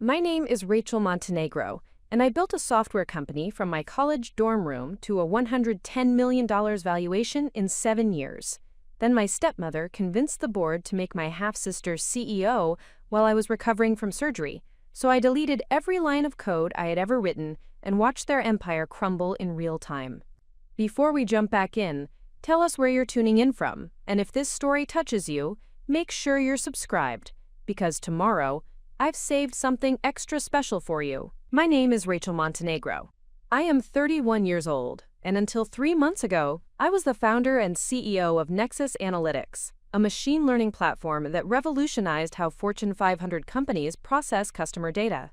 My name is Rachel Montenegro, and I built a software company from my college dorm room to a $110 million valuation in 7 years. Then my stepmother convinced the board to make my half-sister CEO while I was recovering from surgery, so I deleted every line of code I had ever written and watched their empire crumble in real time. Before we jump back in, tell us where you're tuning in from, and if this story touches you, make sure you're subscribed, because tomorrow, I've saved something extra special for you. My name is Rachel Montenegro. I am 31 years old, and until 3 months ago, I was the founder and CEO of Nexus Analytics, a machine learning platform that revolutionized how Fortune 500 companies process customer data.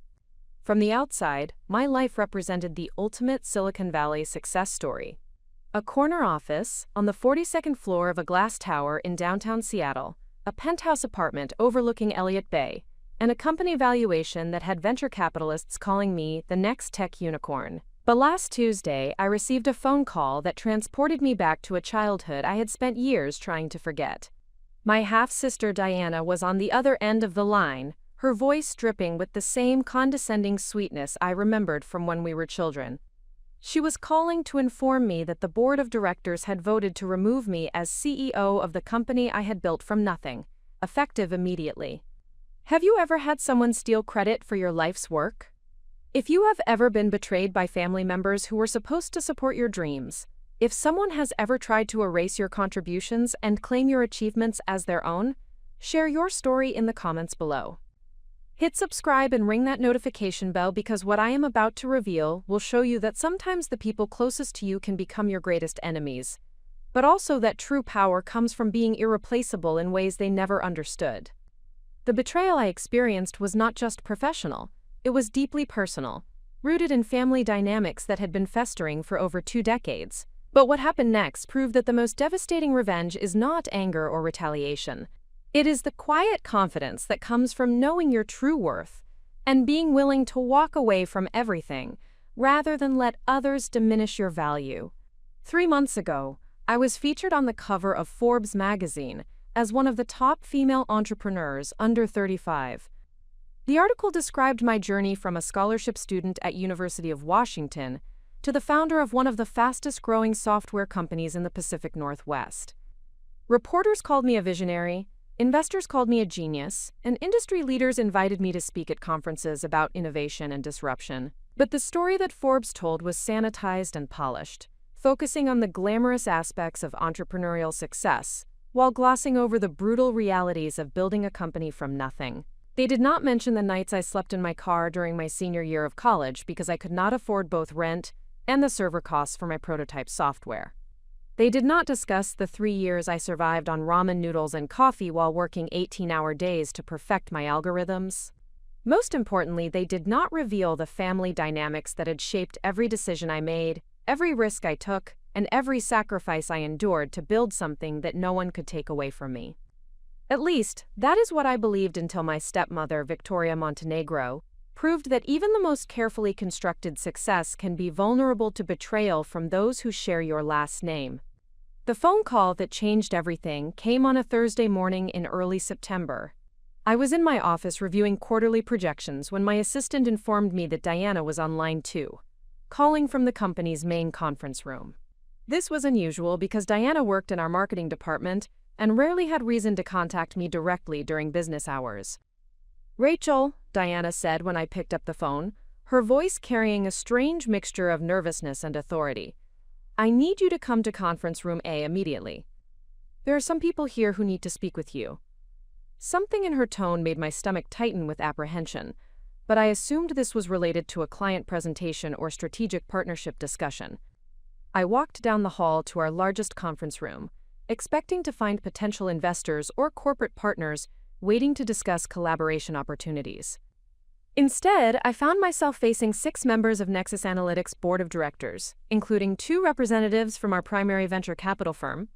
From the outside, my life represented the ultimate Silicon Valley success story. A corner office on the 42nd floor of a glass tower in downtown Seattle, a penthouse apartment overlooking Elliott Bay, and a company valuation that had venture capitalists calling me the next tech unicorn. But last Tuesday, I received a phone call that transported me back to a childhood I had spent years trying to forget. My half-sister Diana was on the other end of the line, her voice dripping with the same condescending sweetness I remembered from when we were children. She was calling to inform me that the board of directors had voted to remove me as CEO of the company I had built from nothing, effective immediately. Have you ever had someone steal credit for your life's work? If you have ever been betrayed by family members who were supposed to support your dreams, if someone has ever tried to erase your contributions and claim your achievements as their own, share your story in the comments below. Hit subscribe and ring that notification bell because what I am about to reveal will show you that sometimes the people closest to you can become your greatest enemies, but also that true power comes from being irreplaceable in ways they never understood. The betrayal I experienced was not just professional, it was deeply personal, rooted in family dynamics that had been festering for over 2 decades. But what happened next proved that the most devastating revenge is not anger or retaliation. It is the quiet confidence that comes from knowing your true worth and being willing to walk away from everything rather than let others diminish your value. 3 months ago, I was featured on the cover of Forbes magazine as one of the top female entrepreneurs under 35. The article described my journey from a scholarship student at University of Washington to the founder of one of the fastest-growing software companies in the Pacific Northwest. Reporters called me a visionary, investors called me a genius, and industry leaders invited me to speak at conferences about innovation and disruption. But the story that Forbes told was sanitized and polished, focusing on the glamorous aspects of entrepreneurial success, while glossing over the brutal realities of building a company from nothing. They did not mention the nights I slept in my car during my senior year of college because I could not afford both rent and the server costs for my prototype software. They did not discuss the 3 years I survived on ramen noodles and coffee while working 18-hour days to perfect my algorithms. Most importantly, they did not reveal the family dynamics that had shaped every decision I made, every risk I took, and every sacrifice I endured to build something that no one could take away from me. At least, that is what I believed until my stepmother, Victoria Montenegro, proved that even the most carefully constructed success can be vulnerable to betrayal from those who share your last name. The phone call that changed everything came on a Thursday morning in early September. I was in my office reviewing quarterly projections when my assistant informed me that Diana was on line 2, calling from the company's main conference room. This was unusual because Diana worked in our marketing department and rarely had reason to contact me directly during business hours. "Rachel," Diana said when I picked up the phone, her voice carrying a strange mixture of nervousness and authority. "I need you to come to conference room A immediately. There are some people here who need to speak with you." Something in her tone made my stomach tighten with apprehension, but I assumed this was related to a client presentation or strategic partnership discussion. I walked down the hall to our largest conference room, expecting to find potential investors or corporate partners waiting to discuss collaboration opportunities. Instead, I found myself facing 6 members of Nexus Analytics' board of directors, including 2 representatives from our primary venture capital firm,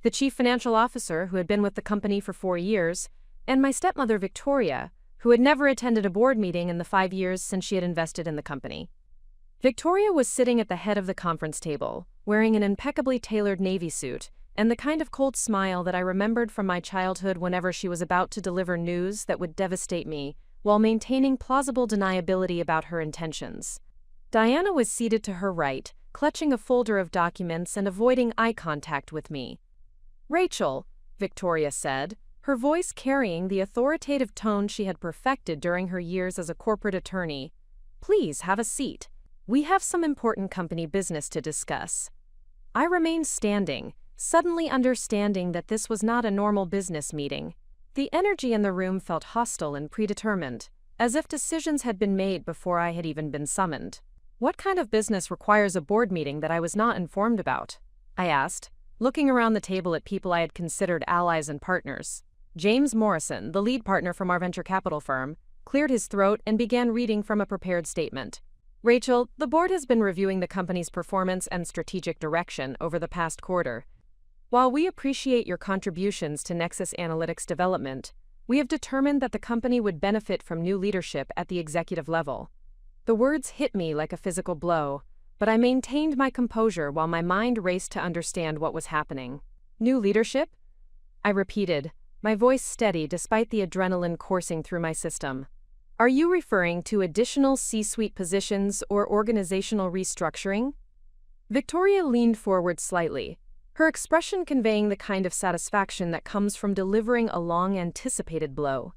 the chief financial officer who had been with the company for 4 years, and my stepmother Victoria, who had never attended a board meeting in the 5 years since she had invested in the company. Victoria was sitting at the head of the conference table, wearing an impeccably tailored navy suit and the kind of cold smile that I remembered from my childhood whenever she was about to deliver news that would devastate me while maintaining plausible deniability about her intentions. Diana was seated to her right, clutching a folder of documents and avoiding eye contact with me. "Rachel," Victoria said, her voice carrying the authoritative tone she had perfected during her years as a corporate attorney, "please have a seat. We have some important company business to discuss." I remained standing, suddenly understanding that this was not a normal business meeting. The energy in the room felt hostile and predetermined, as if decisions had been made before I had even been summoned. "What kind of business requires a board meeting that I was not informed about?" I asked, looking around the table at people I had considered allies and partners. James Morrison, the lead partner from our venture capital firm, cleared his throat and began reading from a prepared statement. "Rachel, the board has been reviewing the company's performance and strategic direction over the past quarter. While we appreciate your contributions to Nexus Analytics development, we have determined that the company would benefit from new leadership at the executive level." The words hit me like a physical blow, but I maintained my composure while my mind raced to understand what was happening. "New leadership?" I repeated, my voice steady despite the adrenaline coursing through my system. "Are you referring to additional C-suite positions or organizational restructuring?" Victoria leaned forward slightly, her expression conveying the kind of satisfaction that comes from delivering a long-anticipated blow.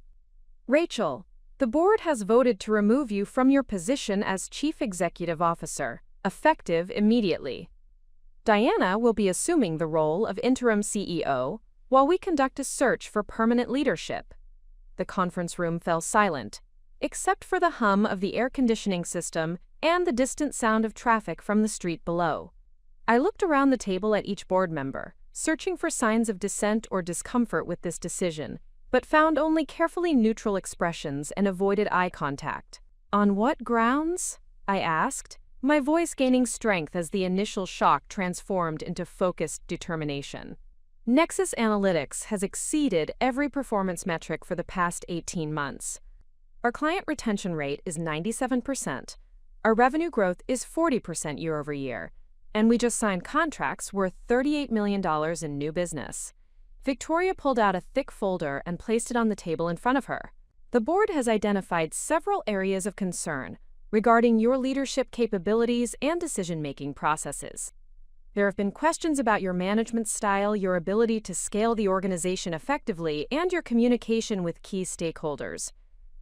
"Rachel, the board has voted to remove you from your position as Chief Executive Officer, effective immediately. Diana will be assuming the role of interim CEO while we conduct a search for permanent leadership." The conference room fell silent, except for the hum of the air conditioning system and the distant sound of traffic from the street below. I looked around the table at each board member, searching for signs of dissent or discomfort with this decision, but found only carefully neutral expressions and avoided eye contact. "On what grounds?" I asked, my voice gaining strength as the initial shock transformed into focused determination. "Nexus Analytics has exceeded every performance metric for the past 18 months. Our client retention rate is 97%, our revenue growth is 40% year over year, and we just signed contracts worth $38 million in new business." Victoria pulled out a thick folder and placed it on the table in front of her. "The board has identified several areas of concern regarding your leadership capabilities and decision-making processes. There have been questions about your management style, your ability to scale the organization effectively, and your communication with key stakeholders.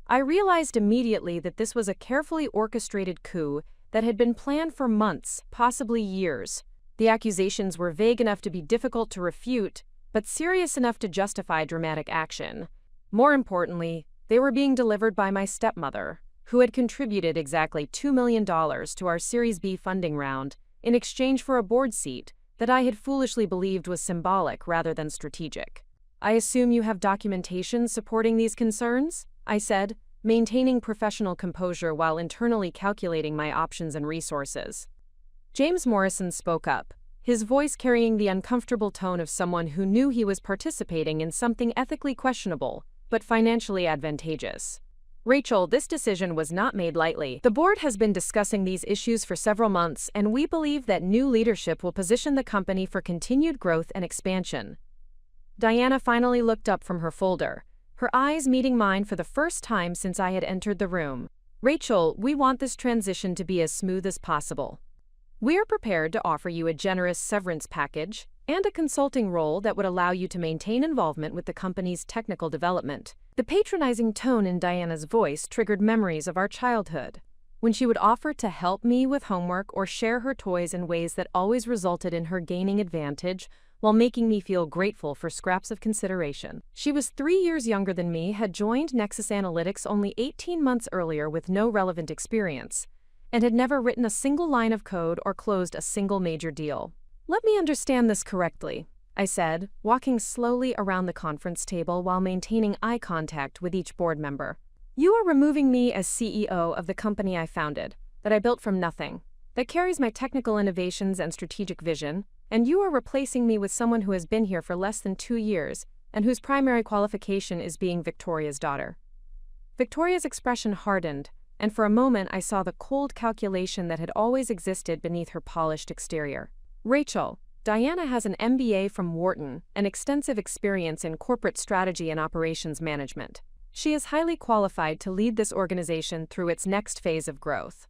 I realized immediately that this was a carefully orchestrated coup that had been planned for months, possibly years. The accusations were vague enough to be difficult to refute, but serious enough to justify dramatic action. More importantly, they were being delivered by my stepmother, who had contributed exactly $2 million to our Series B funding round in exchange for a board seat that I had foolishly believed was symbolic rather than strategic. "I assume you have documentation supporting these concerns?" I said, maintaining professional composure while internally calculating my options and resources. James Morrison spoke up, his voice carrying the uncomfortable tone of someone who knew he was participating in something ethically questionable, but financially advantageous. "Rachel, this decision was not made lightly. The board has been discussing these issues for several months, and we believe that new leadership will position the company for continued growth and expansion." Diana finally looked up from her folder, her eyes meeting mine for the first time since I had entered the room. "Rachel, we want this transition to be as smooth as possible. We are prepared to offer you a generous severance package and a consulting role that would allow you to maintain involvement with the company's technical development." The patronizing tone in Diana's voice triggered memories of our childhood, when she would offer to help me with homework or share her toys in ways that always resulted in her gaining advantage while making me feel grateful for scraps of consideration. She was 3 years younger than me, had joined Nexus Analytics only 18 months earlier with no relevant experience, and had never written a single line of code or closed a single major deal. "Let me understand this correctly," I said, walking slowly around the conference table while maintaining eye contact with each board member. "You are removing me as CEO of the company I founded, that I built from nothing, that carries my technical innovations and strategic vision, and you are replacing me with someone who has been here for less than 2 years and whose primary qualification is being Victoria's daughter." Victoria's expression hardened, and for a moment I saw the cold calculation that had always existed beneath her polished exterior. "Rachel, Diana has an MBA from Wharton and extensive experience in corporate strategy and operations management. She is highly qualified to lead this organization through its next phase of growth."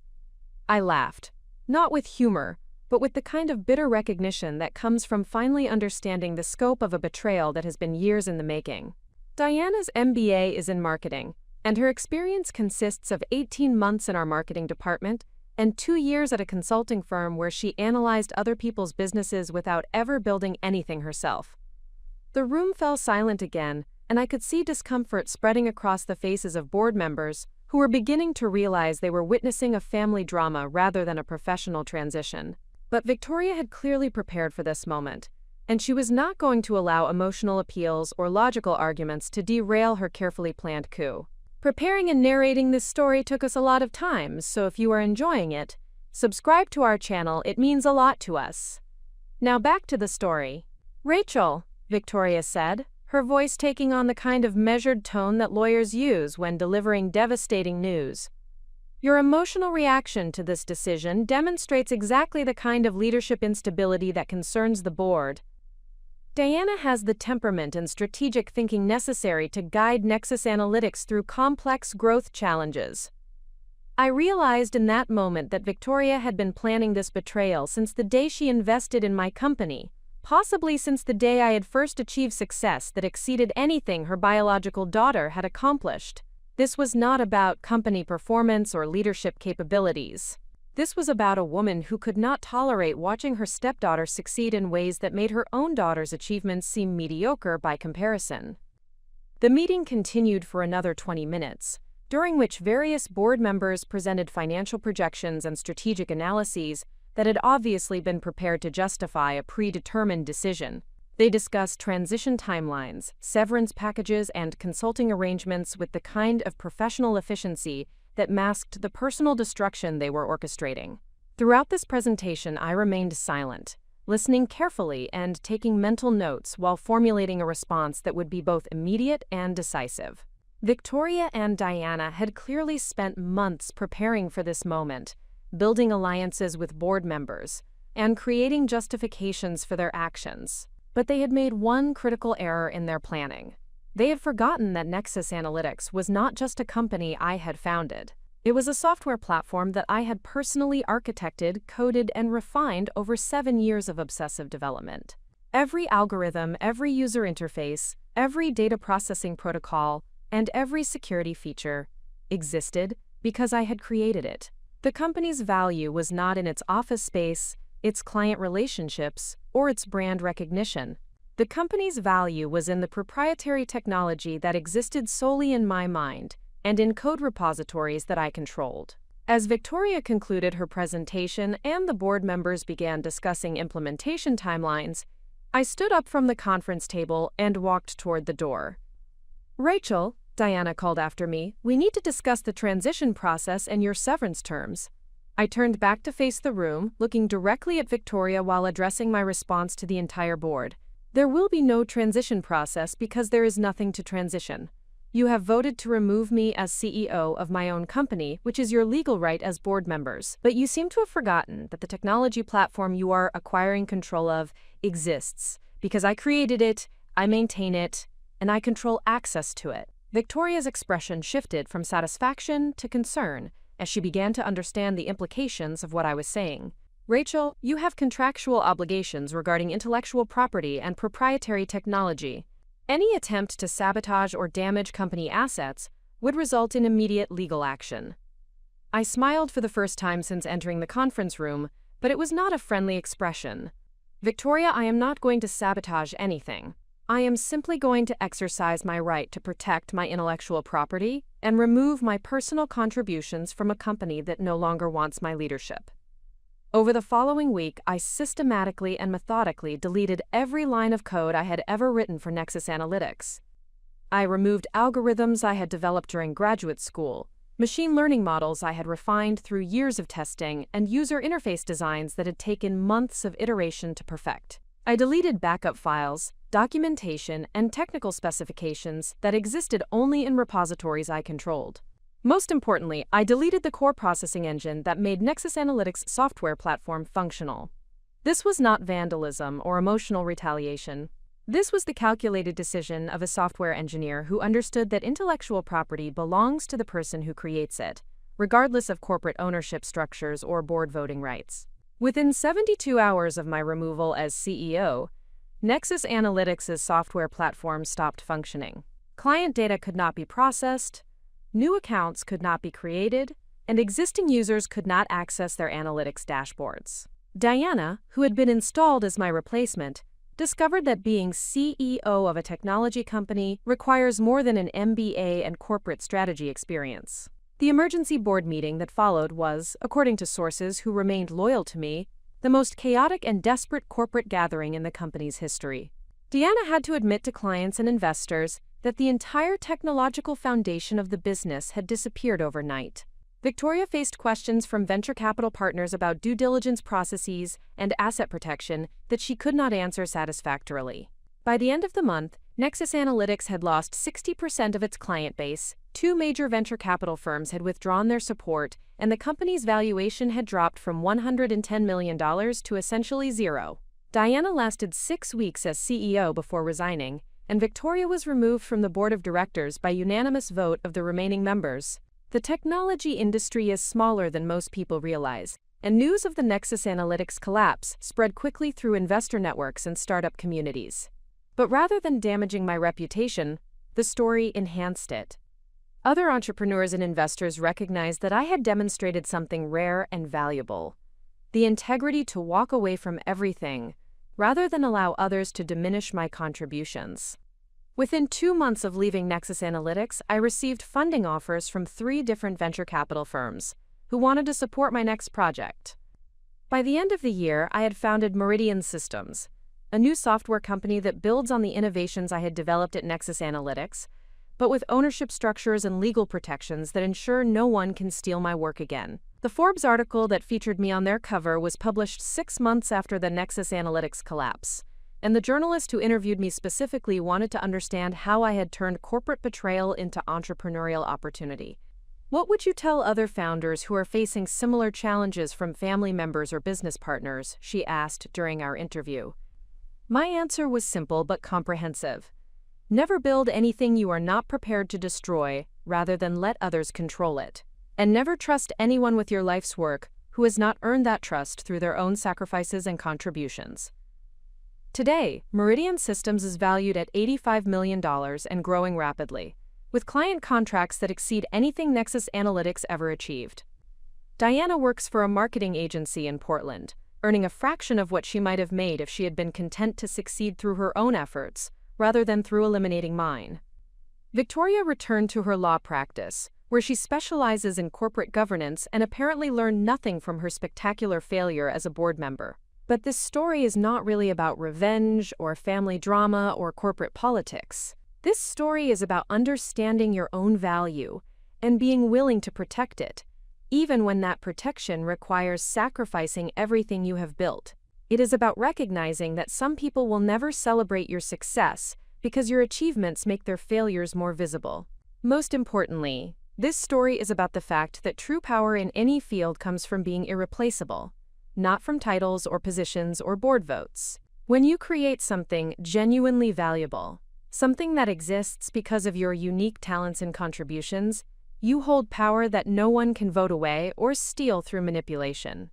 I laughed, not with humor, but with the kind of bitter recognition that comes from finally understanding the scope of a betrayal that has been years in the making. Diana's MBA is in marketing, and her experience consists of 18 months in our marketing department and 2 years at a consulting firm where she analyzed other people's businesses without ever building anything herself. The room fell silent again, and I could see discomfort spreading across the faces of board members who were beginning to realize they were witnessing a family drama rather than a professional transition. But Victoria had clearly prepared for this moment, and she was not going to allow emotional appeals or logical arguments to derail her carefully planned coup. Preparing and narrating this story took us a lot of time, so if you are enjoying it, subscribe to our channel, it means a lot to us. Now back to the story. "Rachel," Victoria said, her voice taking on the kind of measured tone that lawyers use when delivering devastating news. "Your emotional reaction to this decision demonstrates exactly the kind of leadership instability that concerns the board. Diana has the temperament and strategic thinking necessary to guide Nexus Analytics through complex growth challenges." I realized in that moment that Victoria had been planning this betrayal since the day she invested in my company, possibly since the day I had first achieved success that exceeded anything her biological daughter had accomplished. This was not about company performance or leadership capabilities. This was about a woman who could not tolerate watching her stepdaughter succeed in ways that made her own daughter's achievements seem mediocre by comparison. The meeting continued for another 20 minutes, during which various board members presented financial projections and strategic analyses that had obviously been prepared to justify a predetermined decision. They discussed transition timelines, severance packages, and consulting arrangements with the kind of professional efficiency that masked the personal destruction they were orchestrating. Throughout this presentation, I remained silent, listening carefully and taking mental notes while formulating a response that would be both immediate and decisive. Victoria and Diana had clearly spent months preparing for this moment, building alliances with board members, and creating justifications for their actions. But they had made one critical error in their planning. They had forgotten that Nexus Analytics was not just a company I had founded. It was a software platform that I had personally architected, coded, and refined over 7 years of obsessive development. Every algorithm, every user interface, every data processing protocol, and every security feature existed because I had created it. The company's value was not in its office space, its client relationships, or its brand recognition. The company's value was in the proprietary technology that existed solely in my mind and in code repositories that I controlled. As Victoria concluded her presentation and the board members began discussing implementation timelines, I stood up from the conference table and walked toward the door. "Rachel," Diana called after me, "we need to discuss the transition process and your severance terms." I turned back to face the room, looking directly at Victoria while addressing my response to the entire board. "There will be no transition process because there is nothing to transition. You have voted to remove me as CEO of my own company, which is your legal right as board members. But you seem to have forgotten that the technology platform you are acquiring control of exists, because I created it, I maintain it, and I control access to it." Victoria's expression shifted from satisfaction to concern as she began to understand the implications of what I was saying. "Rachel, you have contractual obligations regarding intellectual property and proprietary technology. Any attempt to sabotage or damage company assets would result in immediate legal action." I smiled for the first time since entering the conference room, but it was not a friendly expression. "Victoria, I am not going to sabotage anything. I am simply going to exercise my right to protect my intellectual property and remove my personal contributions from a company that no longer wants my leadership." Over the following week, I systematically and methodically deleted every line of code I had ever written for Nexus Analytics. I removed algorithms I had developed during graduate school, machine learning models I had refined through years of testing, and user interface designs that had taken months of iteration to perfect. I deleted backup files, documentation, and technical specifications that existed only in repositories I controlled. Most importantly, I deleted the core processing engine that made Nexus Analytics' software platform functional. This was not vandalism or emotional retaliation. This was the calculated decision of a software engineer who understood that intellectual property belongs to the person who creates it, regardless of corporate ownership structures or board voting rights. Within 72 hours of my removal as CEO, Nexus Analytics' software platform stopped functioning. Client data could not be processed, new accounts could not be created, and existing users could not access their analytics dashboards. Diana, who had been installed as my replacement, discovered that being CEO of a technology company requires more than an MBA and corporate strategy experience. The emergency board meeting that followed was, according to sources who remained loyal to me, the most chaotic and desperate corporate gathering in the company's history. Diana had to admit to clients and investors that the entire technological foundation of the business had disappeared overnight. Victoria faced questions from venture capital partners about due diligence processes and asset protection that she could not answer satisfactorily. By the end of the month, Nexus Analytics had lost 60% of its client base, 2 major venture capital firms had withdrawn their support, and the company's valuation had dropped from $110 million to essentially zero. Diana lasted 6 weeks as CEO before resigning, and Victoria was removed from the board of directors by unanimous vote of the remaining members. The technology industry is smaller than most people realize, and news of the Nexus Analytics collapse spread quickly through investor networks and startup communities. But rather than damaging my reputation, the story enhanced it. Other entrepreneurs and investors recognized that I had demonstrated something rare and valuable: the integrity to walk away from everything, rather than allow others to diminish my contributions. Within 2 months of leaving Nexus Analytics, I received funding offers from 3 different venture capital firms who wanted to support my next project. By the end of the year, I had founded Meridian Systems, a new software company that builds on the innovations I had developed at Nexus Analytics, but with ownership structures and legal protections that ensure no one can steal my work again. The Forbes article that featured me on their cover was published 6 months after the Nexus Analytics collapse, and the journalist who interviewed me specifically wanted to understand how I had turned corporate betrayal into entrepreneurial opportunity. What would you tell other founders who are facing similar challenges from family members or business partners? She asked during our interview. My answer was simple but comprehensive. Never build anything you are not prepared to destroy, rather than let others control it. And never trust anyone with your life's work who has not earned that trust through their own sacrifices and contributions. Today, Meridian Systems is valued at $85 million and growing rapidly, with client contracts that exceed anything Nexus Analytics ever achieved. Diana works for a marketing agency in Portland, earning a fraction of what she might have made if she had been content to succeed through her own efforts, rather than through eliminating mine. Victoria returned to her law practice, where she specializes in corporate governance and apparently learned nothing from her spectacular failure as a board member. But this story is not really about revenge or family drama or corporate politics. This story is about understanding your own value and being willing to protect it, even when that protection requires sacrificing everything you have built. It is about recognizing that some people will never celebrate your success because your achievements make their failures more visible. Most importantly, this story is about the fact that true power in any field comes from being irreplaceable, not from titles or positions or board votes. When you create something genuinely valuable, something that exists because of your unique talents and contributions, you hold power that no one can vote away or steal through manipulation.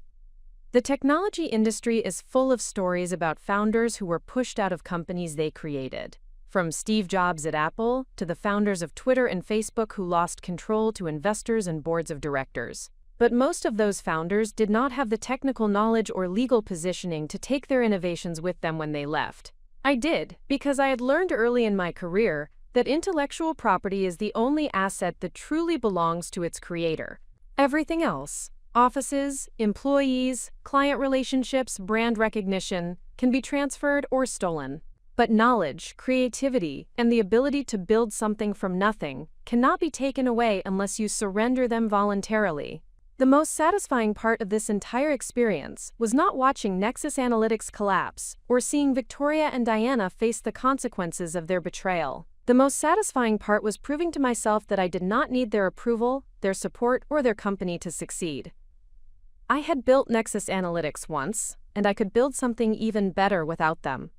The technology industry is full of stories about founders who were pushed out of companies they created. From Steve Jobs at Apple to the founders of Twitter and Facebook who lost control to investors and boards of directors. But most of those founders did not have the technical knowledge or legal positioning to take their innovations with them when they left. I did, because I had learned early in my career that intellectual property is the only asset that truly belongs to its creator. Everything else, offices, employees, client relationships, brand recognition, can be transferred or stolen. But knowledge, creativity, and the ability to build something from nothing cannot be taken away unless you surrender them voluntarily. The most satisfying part of this entire experience was not watching Nexus Analytics collapse or seeing Victoria and Diana face the consequences of their betrayal. The most satisfying part was proving to myself that I did not need their approval, their support, or their company to succeed. I had built Nexus Analytics once, and I could build something even better without them.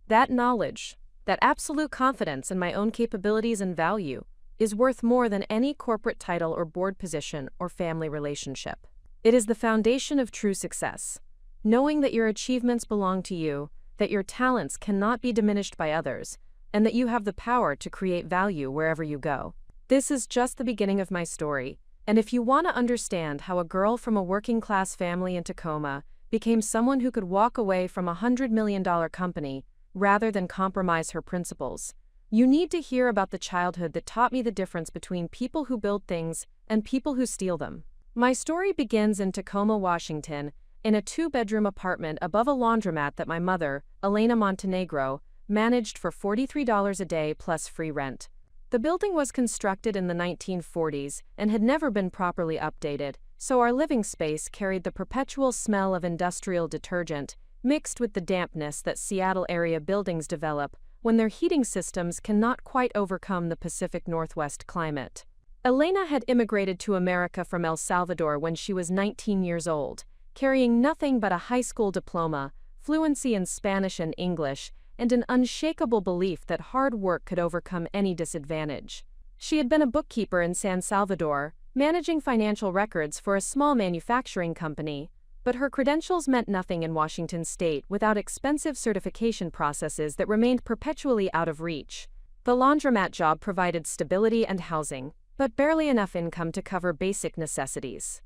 That knowledge, that absolute confidence in my own capabilities and value, is worth more than any corporate title or board position or family relationship. It is the foundation of true success. Knowing that your achievements belong to you, that your talents cannot be diminished by others, and that you have the power to create value wherever you go. This is just the beginning of my story, and if you want to understand how a girl from a working-class family in Tacoma became someone who could walk away from a $100 million company rather than compromise her principles, you need to hear about the childhood that taught me the difference between people who build things and people who steal them. My story begins in Tacoma, Washington, in a 2-bedroom apartment above a laundromat that my mother, Elena Montenegro, managed for $43 a day plus free rent. The building was constructed in the 1940s and had never been properly updated, so our living space carried the perpetual smell of industrial detergent, mixed with the dampness that Seattle area buildings develop when their heating systems cannot quite overcome the Pacific Northwest climate. Elena had immigrated to America from El Salvador when she was 19 years old, carrying nothing but a high school diploma, fluency in Spanish and English, and an unshakable belief that hard work could overcome any disadvantage. She had been a bookkeeper in San Salvador, managing financial records for a small manufacturing company, but her credentials meant nothing in Washington state without expensive certification processes that remained perpetually out of reach. The laundromat job provided stability and housing, but barely enough income to cover basic necessities.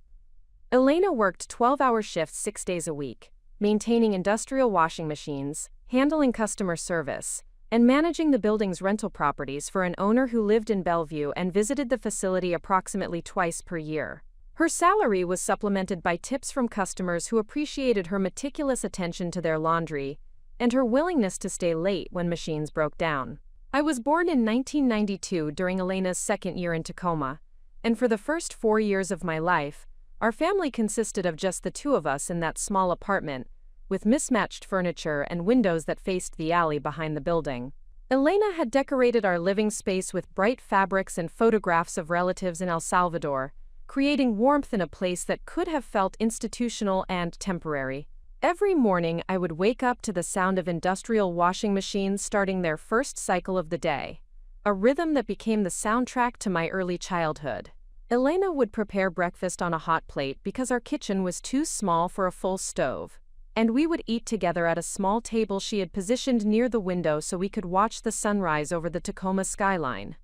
Elena worked 12-hour shifts 6 days a week, maintaining industrial washing machines, handling customer service, and managing the building's rental properties for an owner who lived in Bellevue and visited the facility approximately twice per year. Her salary was supplemented by tips from customers who appreciated her meticulous attention to their laundry and her willingness to stay late when machines broke down. I was born in 1992 during Elena's second year in Tacoma, and for the first 4 years of my life, our family consisted of just the two of us in that small apartment, with mismatched furniture and windows that faced the alley behind the building. Elena had decorated our living space with bright fabrics and photographs of relatives in El Salvador, creating warmth in a place that could have felt institutional and temporary. Every morning I would wake up to the sound of industrial washing machines starting their first cycle of the day, a rhythm that became the soundtrack to my early childhood. Elena would prepare breakfast on a hot plate because our kitchen was too small for a full stove, and we would eat together at a small table she had positioned near the window so we could watch the sunrise over the Tacoma skyline.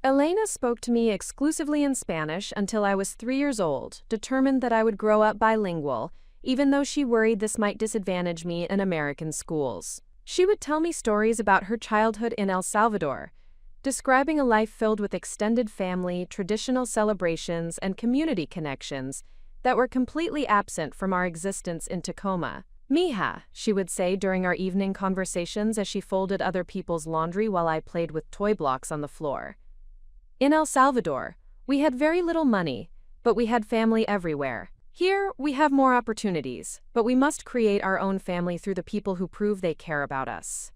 Elena spoke to me exclusively in Spanish until I was 3 years old, determined that I would grow up bilingual, even though she worried this might disadvantage me in American schools. She would tell me stories about her childhood in El Salvador, describing a life filled with extended family, traditional celebrations, and community connections that were completely absent from our existence in Tacoma. "Mija," she would say during our evening conversations as she folded other people's laundry while I played with toy blocks on the floor. In El Salvador, we had very little money, but we had family everywhere. Here, we have more opportunities, but we must create our own family through the people who prove they care about us.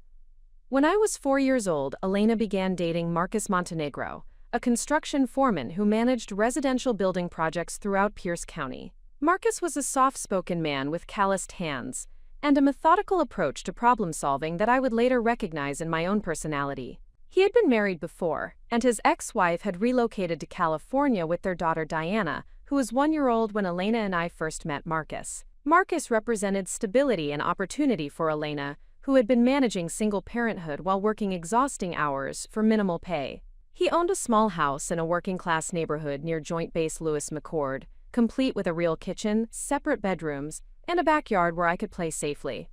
When I was 4 years old, Elena began dating Marcus Montenegro, a construction foreman who managed residential building projects throughout Pierce County. Marcus was a soft-spoken man with calloused hands and a methodical approach to problem-solving that I would later recognize in my own personality. He had been married before, and his ex-wife had relocated to California with their daughter Diana, who was 1 year old when Elena and I first met Marcus. Marcus represented stability and opportunity for Elena, who had been managing single parenthood while working exhausting hours for minimal pay. He owned a small house in a working-class neighborhood near Joint Base Lewis McChord, complete with a real kitchen, separate bedrooms, and a backyard where I could play safely.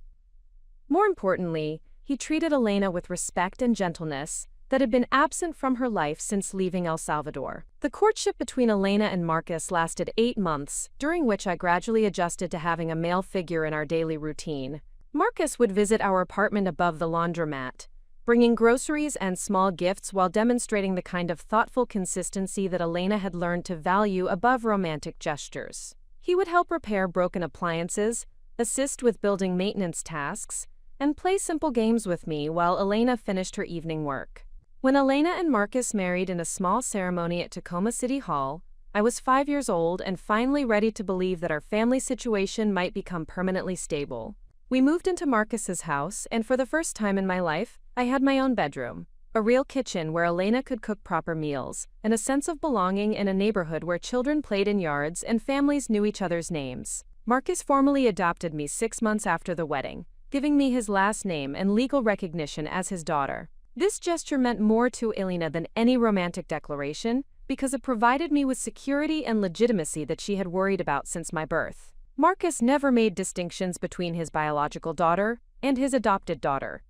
More importantly, he treated Elena with respect and gentleness that had been absent from her life since leaving El Salvador. The courtship between Elena and Marcus lasted 8 months, during which I gradually adjusted to having a male figure in our daily routine. Marcus would visit our apartment above the laundromat, bringing groceries and small gifts while demonstrating the kind of thoughtful consistency that Elena had learned to value above romantic gestures. He would help repair broken appliances, assist with building maintenance tasks, and play simple games with me while Elena finished her evening work. When Elena and Marcus married in a small ceremony at Tacoma City Hall, I was 5 years old and finally ready to believe that our family situation might become permanently stable. We moved into Marcus's house, and for the first time in my life, I had my own bedroom. A real kitchen where Elena could cook proper meals, and a sense of belonging in a neighborhood where children played in yards and families knew each other's names. Marcus formally adopted me 6 months after the wedding, giving me his last name and legal recognition as his daughter. This gesture meant more to Elena than any romantic declaration, because it provided me with security and legitimacy that she had worried about since my birth. Marcus never made distinctions between his biological daughter and his adopted daughter.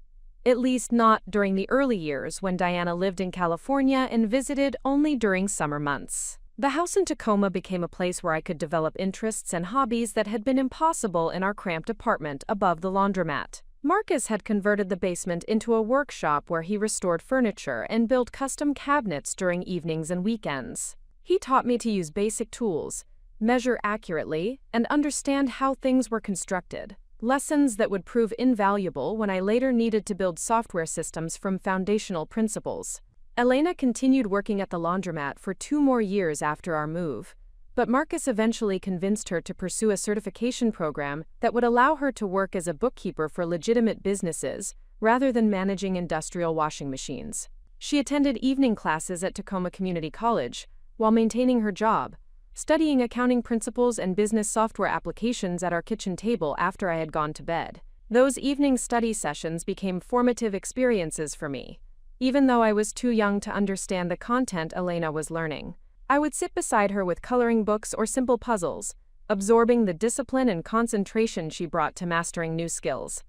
At least not during the early years when Diana lived in California and visited only during summer months. The house in Tacoma became a place where I could develop interests and hobbies that had been impossible in our cramped apartment above the laundromat. Marcus had converted the basement into a workshop where he restored furniture and built custom cabinets during evenings and weekends. He taught me to use basic tools, measure accurately, and understand how things were constructed. Lessons that would prove invaluable when I later needed to build software systems from foundational principles. Elena continued working at the laundromat for 2 more years after our move, but Marcus eventually convinced her to pursue a certification program that would allow her to work as a bookkeeper for legitimate businesses rather than managing industrial washing machines. She attended evening classes at Tacoma Community College while maintaining her job, studying accounting principles and business software applications at our kitchen table after I had gone to bed. Those evening study sessions became formative experiences for me. Even though I was too young to understand the content Elena was learning, I would sit beside her with coloring books or simple puzzles, absorbing the discipline and concentration she brought to mastering new skills.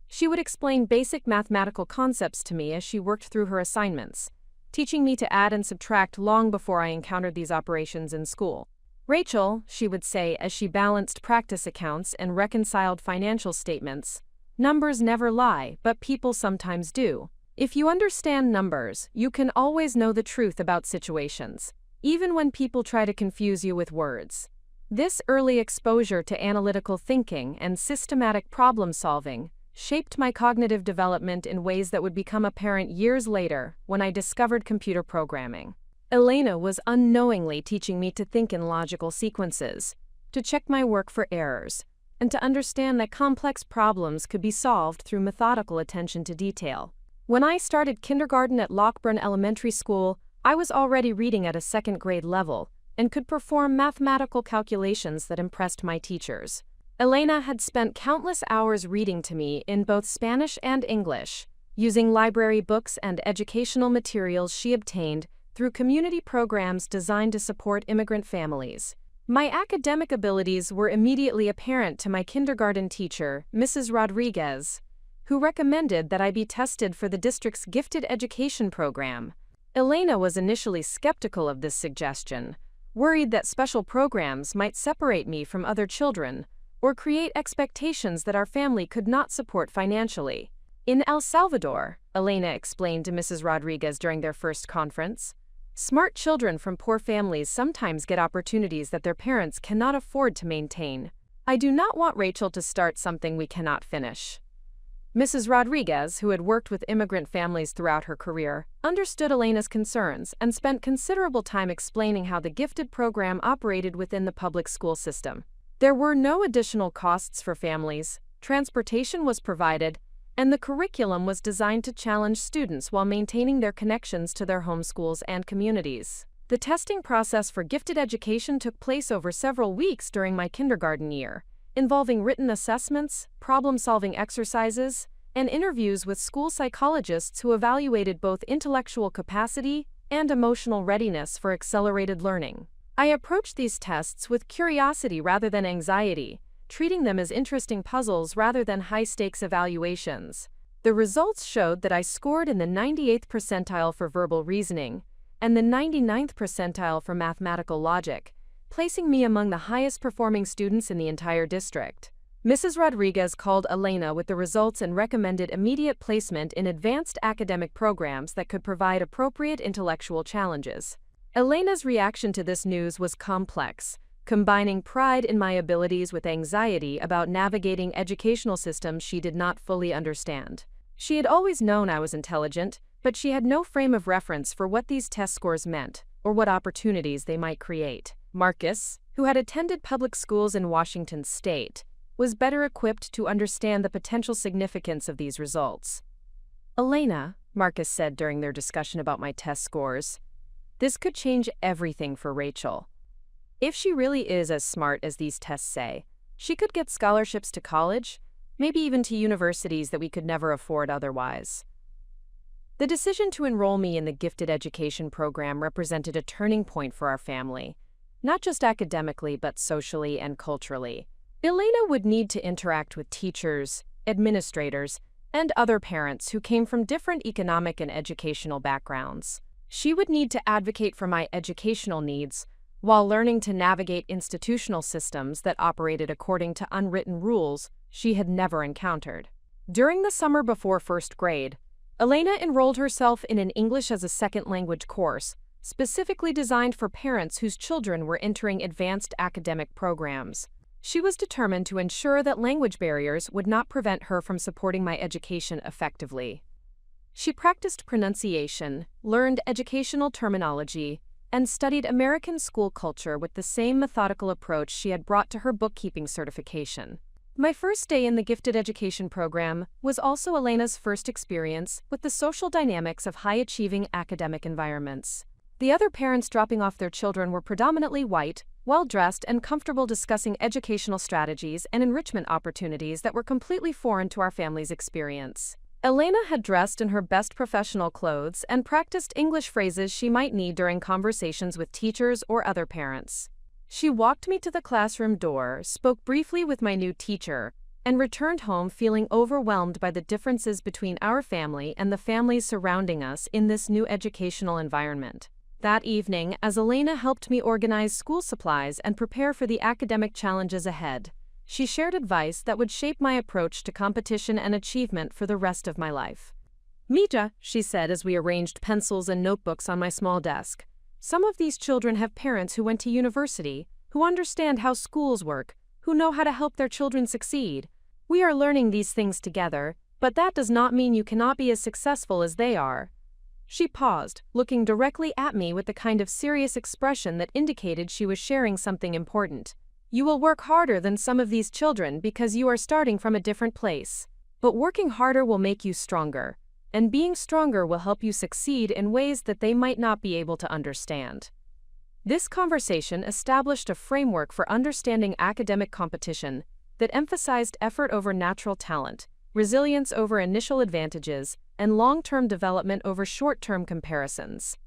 She would explain basic mathematical concepts to me as she worked through her assignments, teaching me to add and subtract long before I encountered these operations in school. "Rachel," she would say as she balanced practice accounts and reconciled financial statements, "numbers never lie, but people sometimes do. If you understand numbers, you can always know the truth about situations, even when people try to confuse you with words." This early exposure to analytical thinking and systematic problem solving shaped my cognitive development in ways that would become apparent years later when I discovered computer programming. Elena was unknowingly teaching me to think in logical sequences, to check my work for errors, and to understand that complex problems could be solved through methodical attention to detail. When I started kindergarten at Lockburn Elementary School, I was already reading at a 2nd grade level and could perform mathematical calculations that impressed my teachers. Elena had spent countless hours reading to me in both Spanish and English, using library books and educational materials she obtained through community programs designed to support immigrant families. My academic abilities were immediately apparent to my kindergarten teacher, Mrs. Rodriguez, who recommended that I be tested for the district's gifted education program. Elena was initially skeptical of this suggestion, worried that special programs might separate me from other children or create expectations that our family could not support financially. In El Salvador, Elena explained to Mrs. Rodriguez during their first conference, smart children from poor families sometimes get opportunities that their parents cannot afford to maintain. I do not want Rachel to start something we cannot finish. Mrs. Rodriguez, who had worked with immigrant families throughout her career, understood Elena's concerns and spent considerable time explaining how the gifted program operated within the public school system. There were no additional costs for families, transportation was provided, and the curriculum was designed to challenge students while maintaining their connections to their home schools and communities. The testing process for gifted education took place over several weeks during my kindergarten year, involving written assessments, problem-solving exercises, and interviews with school psychologists who evaluated both intellectual capacity and emotional readiness for accelerated learning. I approached these tests with curiosity rather than anxiety, treating them as interesting puzzles rather than high-stakes evaluations. The results showed that I scored in the 98th percentile for verbal reasoning and the 99th percentile for mathematical logic, placing me among the highest-performing students in the entire district. Mrs. Rodriguez called Elena with the results and recommended immediate placement in advanced academic programs that could provide appropriate intellectual challenges. Elena's reaction to this news was complex, combining pride in my abilities with anxiety about navigating educational systems she did not fully understand. She had always known I was intelligent, but she had no frame of reference for what these test scores meant or what opportunities they might create. Marcus, who had attended public schools in Washington state, was better equipped to understand the potential significance of these results. "Elena," Marcus said during their discussion about my test scores, "this could change everything for Rachel. If she really is as smart as these tests say, she could get scholarships to college, maybe even to universities that we could never afford otherwise." The decision to enroll me in the gifted education program represented a turning point for our family, not just academically but socially and culturally. Elena would need to interact with teachers, administrators, and other parents who came from different economic and educational backgrounds. She would need to advocate for my educational needs while learning to navigate institutional systems that operated according to unwritten rules she had never encountered. During the summer before first grade, Elena enrolled herself in an English as a second language course, specifically designed for parents whose children were entering advanced academic programs. She was determined to ensure that language barriers would not prevent her from supporting my education effectively. She practiced pronunciation, learned educational terminology, and studied American school culture with the same methodical approach she had brought to her bookkeeping certification. My first day in the gifted education program was also Elena's first experience with the social dynamics of high-achieving academic environments. The other parents dropping off their children were predominantly white, well-dressed, and comfortable discussing educational strategies and enrichment opportunities that were completely foreign to our family's experience. Elena had dressed in her best professional clothes and practiced English phrases she might need during conversations with teachers or other parents. She walked me to the classroom door, spoke briefly with my new teacher, and returned home feeling overwhelmed by the differences between our family and the families surrounding us in this new educational environment. That evening, as Elena helped me organize school supplies and prepare for the academic challenges ahead, she shared advice that would shape my approach to competition and achievement for the rest of my life. "Mija," she said as we arranged pencils and notebooks on my small desk, "some of these children have parents who went to university, who understand how schools work, who know how to help their children succeed. We are learning these things together, but that does not mean you cannot be as successful as they are." She paused, looking directly at me with the kind of serious expression that indicated she was sharing something important. "You will work harder than some of these children because you are starting from a different place. But working harder will make you stronger, and being stronger will help you succeed in ways that they might not be able to understand." This conversation established a framework for understanding academic competition that emphasized effort over natural talent, resilience over initial advantages, and long-term development over short-term comparisons.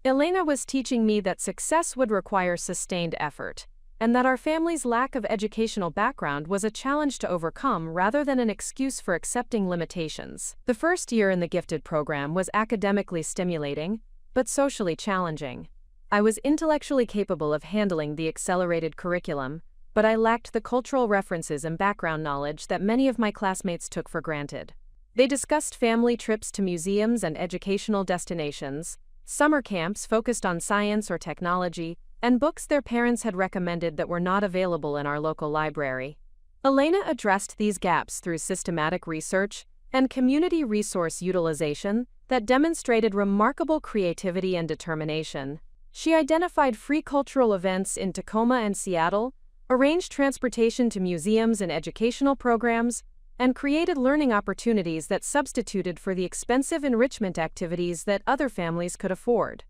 Elena was teaching me that success would require sustained effort, and that our family's lack of educational background was a challenge to overcome rather than an excuse for accepting limitations. The first year in the gifted program was academically stimulating, but socially challenging. I was intellectually capable of handling the accelerated curriculum, but I lacked the cultural references and background knowledge that many of my classmates took for granted. They discussed family trips to museums and educational destinations, summer camps focused on science or technology, and books their parents had recommended that were not available in our local library. Elena addressed these gaps through systematic research and community resource utilization that demonstrated remarkable creativity and determination. She identified free cultural events in Tacoma and Seattle, arranged transportation to museums and educational programs, and created learning opportunities that substituted for the expensive enrichment activities that other families could afford.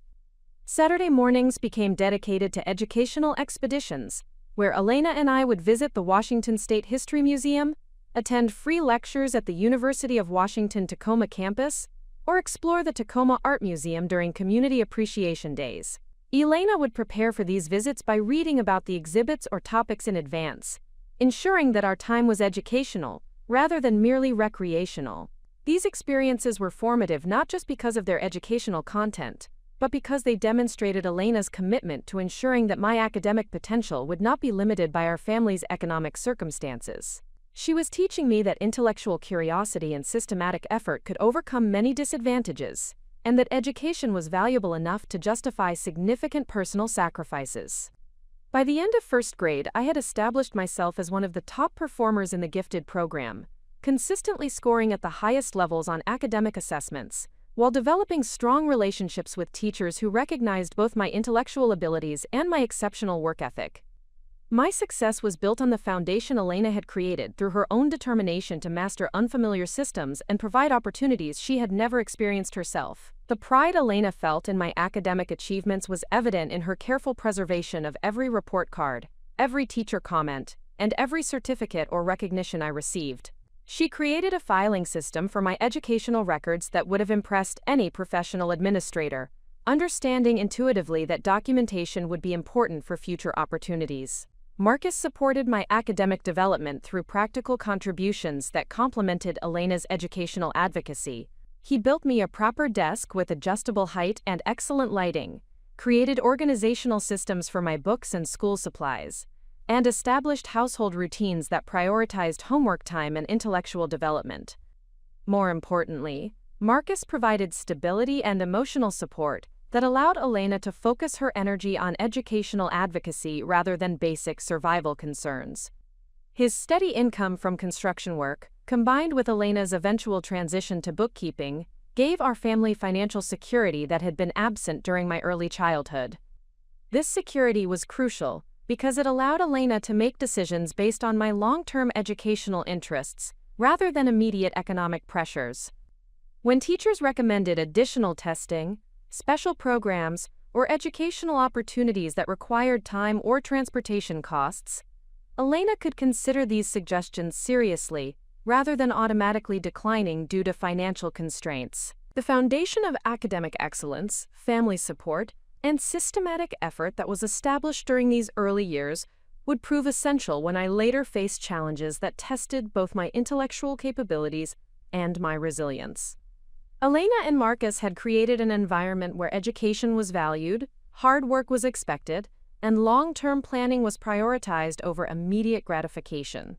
Saturday mornings became dedicated to educational expeditions, where Elena and I would visit the Washington State History Museum, attend free lectures at the University of Washington Tacoma campus, or explore the Tacoma Art Museum during Community Appreciation Days. Elena would prepare for these visits by reading about the exhibits or topics in advance, ensuring that our time was educational, rather than merely recreational. These experiences were formative not just because of their educational content, but because they demonstrated Elena's commitment to ensuring that my academic potential would not be limited by our family's economic circumstances. She was teaching me that intellectual curiosity and systematic effort could overcome many disadvantages, and that education was valuable enough to justify significant personal sacrifices. By the end of first grade, I had established myself as one of the top performers in the gifted program, consistently scoring at the highest levels on academic assessments, while developing strong relationships with teachers who recognized both my intellectual abilities and my exceptional work ethic. My success was built on the foundation Elena had created through her own determination to master unfamiliar systems and provide opportunities she had never experienced herself. The pride Elena felt in my academic achievements was evident in her careful preservation of every report card, every teacher comment, and every certificate or recognition I received. She created a filing system for my educational records that would have impressed any professional administrator, understanding intuitively that documentation would be important for future opportunities. Marcus supported my academic development through practical contributions that complemented Elena's educational advocacy. He built me a proper desk with adjustable height and excellent lighting, created organizational systems for my books and school supplies, and established household routines that prioritized homework time and intellectual development. More importantly, Marcus provided stability and emotional support that allowed Elena to focus her energy on educational advocacy rather than basic survival concerns. His steady income from construction work, combined with Elena's eventual transition to bookkeeping, gave our family financial security that had been absent during my early childhood. This security was crucial because it allowed Elena to make decisions based on my long-term educational interests rather than immediate economic pressures. When teachers recommended additional testing, special programs, or educational opportunities that required time or transportation costs, Elena could consider these suggestions seriously rather than automatically declining due to financial constraints. The foundation of academic excellence, family support, and systematic effort that was established during these early years would prove essential when I later faced challenges that tested both my intellectual capabilities and my resilience. Elena and Marcus had created an environment where education was valued, hard work was expected, and long-term planning was prioritized over immediate gratification.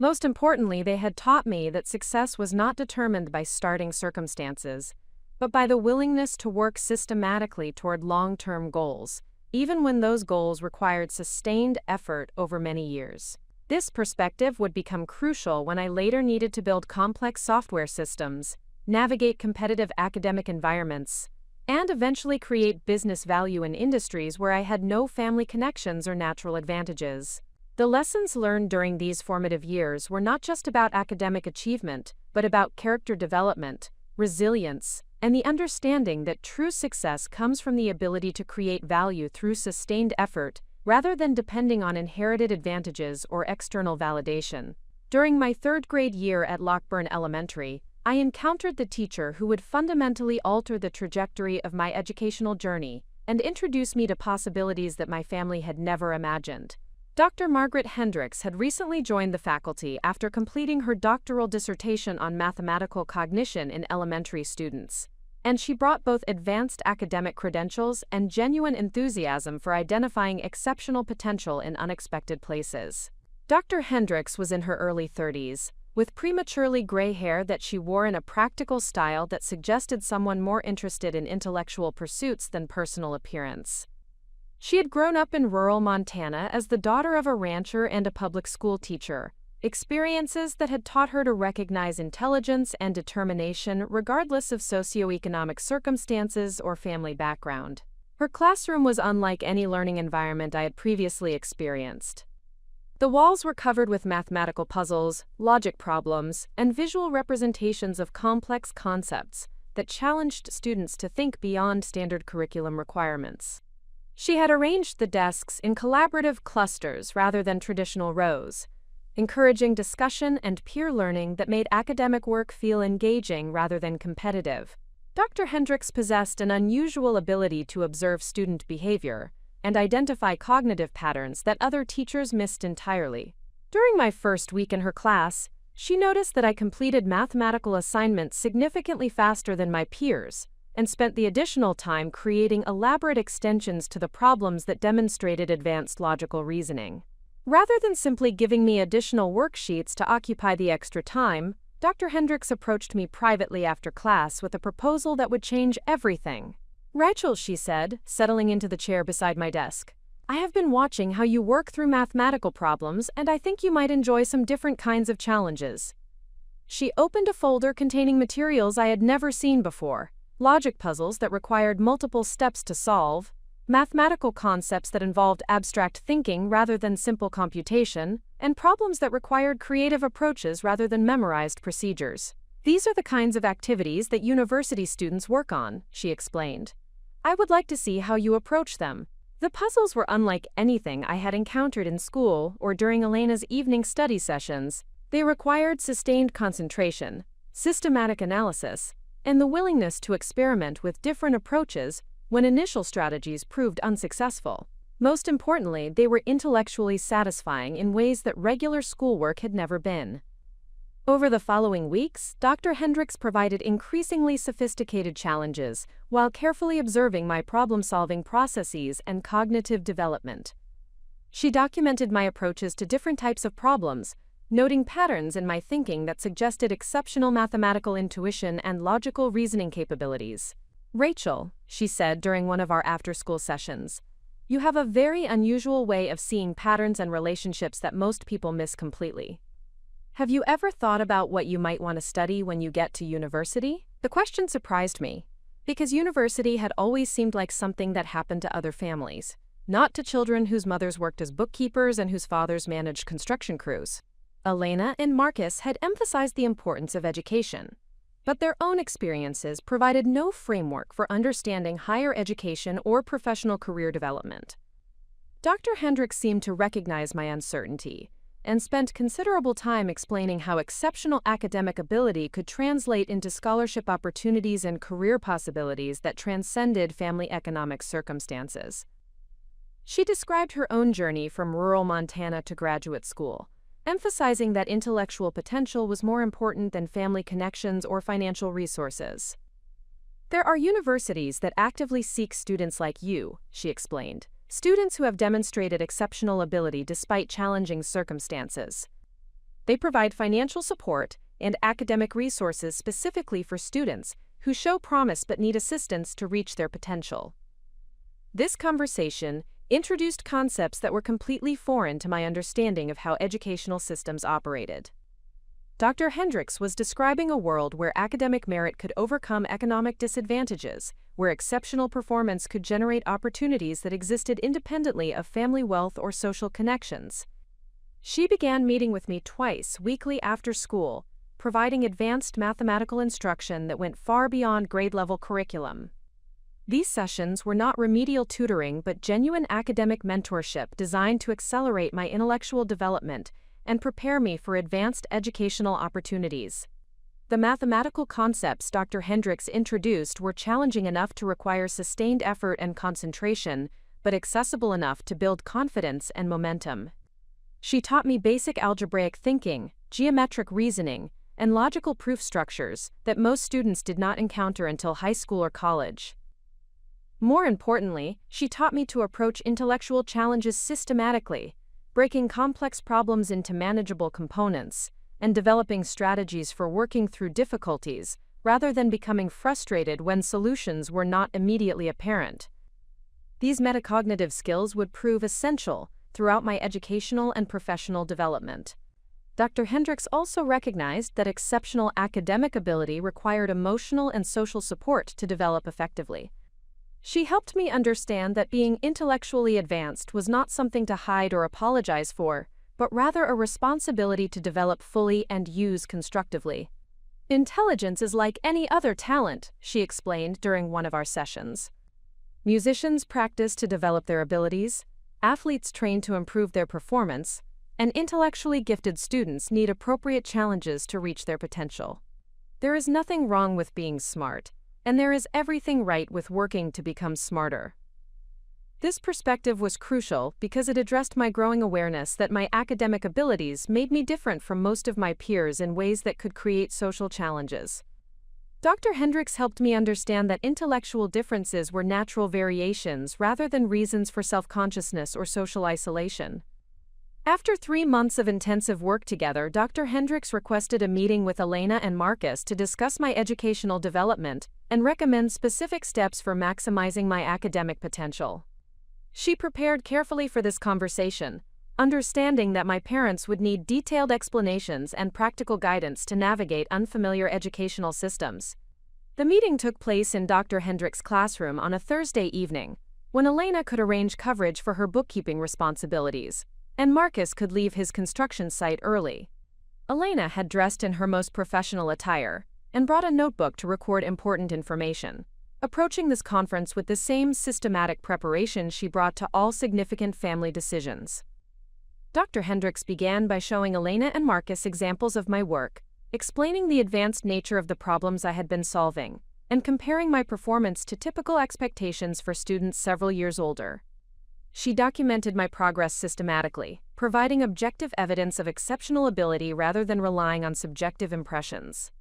Most importantly, they had taught me that success was not determined by starting circumstances, but by the willingness to work systematically toward long-term goals, even when those goals required sustained effort over many years. This perspective would become crucial when I later needed to build complex software systems, navigate competitive academic environments, and eventually create business value in industries where I had no family connections or natural advantages. The lessons learned during these formative years were not just about academic achievement, but about character development, resilience, and the understanding that true success comes from the ability to create value through sustained effort rather than depending on inherited advantages or external validation. During my third-grade year at Lockburn Elementary, I encountered the teacher who would fundamentally alter the trajectory of my educational journey and introduce me to possibilities that my family had never imagined. Dr. Margaret Hendricks had recently joined the faculty after completing her doctoral dissertation on mathematical cognition in elementary students, and she brought both advanced academic credentials and genuine enthusiasm for identifying exceptional potential in unexpected places. Dr. Hendricks was in her early 30s, with prematurely gray hair that she wore in a practical style that suggested someone more interested in intellectual pursuits than personal appearance. She had grown up in rural Montana as the daughter of a rancher and a public school teacher, experiences that had taught her to recognize intelligence and determination regardless of socioeconomic circumstances or family background. Her classroom was unlike any learning environment I had previously experienced. The walls were covered with mathematical puzzles, logic problems, and visual representations of complex concepts that challenged students to think beyond standard curriculum requirements. She had arranged the desks in collaborative clusters rather than traditional rows, encouraging discussion and peer learning that made academic work feel engaging rather than competitive. Dr. Hendricks possessed an unusual ability to observe student behavior and identify cognitive patterns that other teachers missed entirely. During my first week in her class, she noticed that I completed mathematical assignments significantly faster than my peers, and spent the additional time creating elaborate extensions to the problems that demonstrated advanced logical reasoning. Rather than simply giving me additional worksheets to occupy the extra time, Dr. Hendricks approached me privately after class with a proposal that would change everything. "Rachel," she said, settling into the chair beside my desk, "I have been watching how you work through mathematical problems, and I think you might enjoy some different kinds of challenges." She opened a folder containing materials I had never seen before: logic puzzles that required multiple steps to solve, mathematical concepts that involved abstract thinking rather than simple computation, and problems that required creative approaches rather than memorized procedures. These are the kinds of activities that university students work on, she explained. I would like to see how you approach them. The puzzles were unlike anything I had encountered in school or during Elena's evening study sessions. They required sustained concentration, systematic analysis, and the willingness to experiment with different approaches when initial strategies proved unsuccessful. Most importantly, they were intellectually satisfying in ways that regular schoolwork had never been. Over the following weeks, Dr. Hendricks provided increasingly sophisticated challenges while carefully observing my problem-solving processes and cognitive development. She documented my approaches to different types of problems, noting patterns in my thinking that suggested exceptional mathematical intuition and logical reasoning capabilities. "Rachel," she said during one of our after-school sessions, "you have a very unusual way of seeing patterns and relationships that most people miss completely. Have you ever thought about what you might want to study when you get to university?" The question surprised me, because university had always seemed like something that happened to other families, not to children whose mothers worked as bookkeepers and whose fathers managed construction crews. Elena and Marcus had emphasized the importance of education, but their own experiences provided no framework for understanding higher education or professional career development. Dr. Hendricks seemed to recognize my uncertainty and spent considerable time explaining how exceptional academic ability could translate into scholarship opportunities and career possibilities that transcended family economic circumstances. She described her own journey from rural Montana to graduate school, emphasizing that intellectual potential was more important than family connections or financial resources. "There are universities that actively seek students like you," she explained, "students who have demonstrated exceptional ability despite challenging circumstances. They provide financial support and academic resources specifically for students who show promise but need assistance to reach their potential." This conversation introduced concepts that were completely foreign to my understanding of how educational systems operated. Dr. Hendricks was describing a world where academic merit could overcome economic disadvantages, where exceptional performance could generate opportunities that existed independently of family wealth or social connections. She began meeting with me twice weekly after school, providing advanced mathematical instruction that went far beyond grade-level curriculum. These sessions were not remedial tutoring but genuine academic mentorship designed to accelerate my intellectual development and prepare me for advanced educational opportunities. The mathematical concepts Dr. Hendricks introduced were challenging enough to require sustained effort and concentration, but accessible enough to build confidence and momentum. She taught me basic algebraic thinking, geometric reasoning, and logical proof structures that most students did not encounter until high school or college. More importantly, she taught me to approach intellectual challenges systematically, breaking complex problems into manageable components, and developing strategies for working through difficulties, rather than becoming frustrated when solutions were not immediately apparent. These metacognitive skills would prove essential throughout my educational and professional development. Dr. Hendricks also recognized that exceptional academic ability required emotional and social support to develop effectively. She helped me understand that being intellectually advanced was not something to hide or apologize for, but rather a responsibility to develop fully and use constructively. "Intelligence is like any other talent," she explained during one of our sessions. "Musicians practice to develop their abilities, athletes train to improve their performance, and intellectually gifted students need appropriate challenges to reach their potential. There is nothing wrong with being smart, and there is everything right with working to become smarter." This perspective was crucial because it addressed my growing awareness that my academic abilities made me different from most of my peers in ways that could create social challenges. Dr. Hendricks helped me understand that intellectual differences were natural variations rather than reasons for self-consciousness or social isolation. After 3 months of intensive work together, Dr. Hendricks requested a meeting with Elena and Marcus to discuss my educational development and recommend specific steps for maximizing my academic potential. She prepared carefully for this conversation, understanding that my parents would need detailed explanations and practical guidance to navigate unfamiliar educational systems. The meeting took place in Dr. Hendricks' classroom on a Thursday evening, when Elena could arrange coverage for her bookkeeping responsibilities, and Marcus could leave his construction site early. Elena had dressed in her most professional attire and brought a notebook to record important information, approaching this conference with the same systematic preparation she brought to all significant family decisions. Dr. Hendricks began by showing Elena and Marcus examples of my work, explaining the advanced nature of the problems I had been solving, and comparing my performance to typical expectations for students several years older. She documented my progress systematically, providing objective evidence of exceptional ability rather than relying on subjective impressions.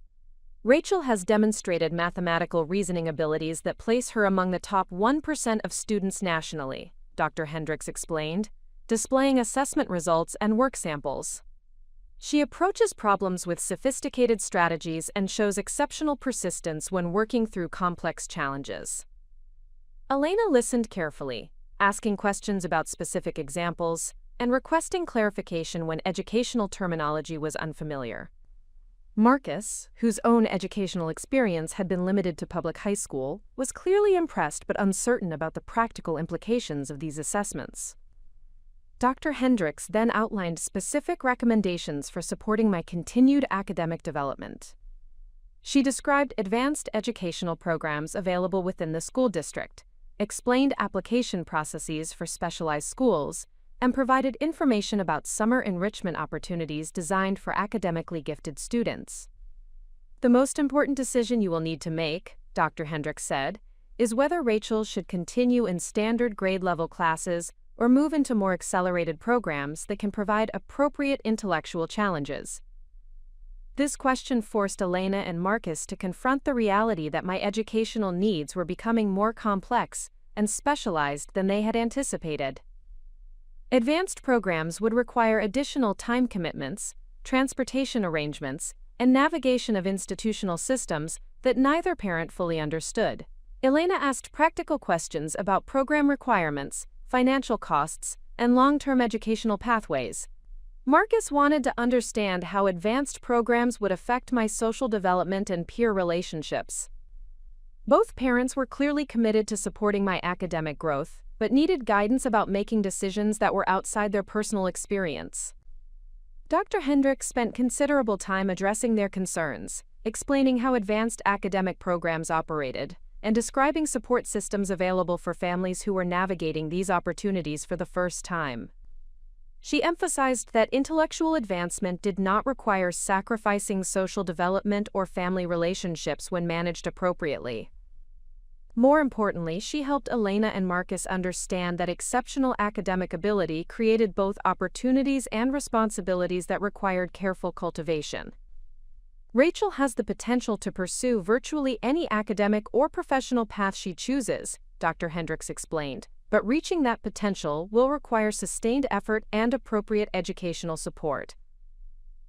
Rachel has demonstrated mathematical reasoning abilities that place her among the top 1% of students nationally, Dr. Hendricks explained, displaying assessment results and work samples. She approaches problems with sophisticated strategies and shows exceptional persistence when working through complex challenges. Elena listened carefully, asking questions about specific examples and requesting clarification when educational terminology was unfamiliar. Marcus, whose own educational experience had been limited to public high school, was clearly impressed but uncertain about the practical implications of these assessments. Dr. Hendricks then outlined specific recommendations for supporting my continued academic development. She described advanced educational programs available within the school district, explained application processes for specialized schools, and provided information about summer enrichment opportunities designed for academically gifted students. The most important decision you will need to make, Dr. Hendricks said, is whether Rachel should continue in standard grade-level classes or move into more accelerated programs that can provide appropriate intellectual challenges. This question forced Elena and Marcus to confront the reality that my educational needs were becoming more complex and specialized than they had anticipated. Advanced programs would require additional time commitments, transportation arrangements, and navigation of institutional systems that neither parent fully understood. Elena asked practical questions about program requirements, financial costs, and long-term educational pathways. Marcus wanted to understand how advanced programs would affect my social development and peer relationships. Both parents were clearly committed to supporting my academic growth, but needed guidance about making decisions that were outside their personal experience. Dr. Hendricks spent considerable time addressing their concerns, explaining how advanced academic programs operated, and describing support systems available for families who were navigating these opportunities for the first time. She emphasized that intellectual advancement did not require sacrificing social development or family relationships when managed appropriately. More importantly, she helped Elena and Marcus understand that exceptional academic ability created both opportunities and responsibilities that required careful cultivation. Rachel has the potential to pursue virtually any academic or professional path she chooses, Dr. Hendricks explained, but reaching that potential will require sustained effort and appropriate educational support.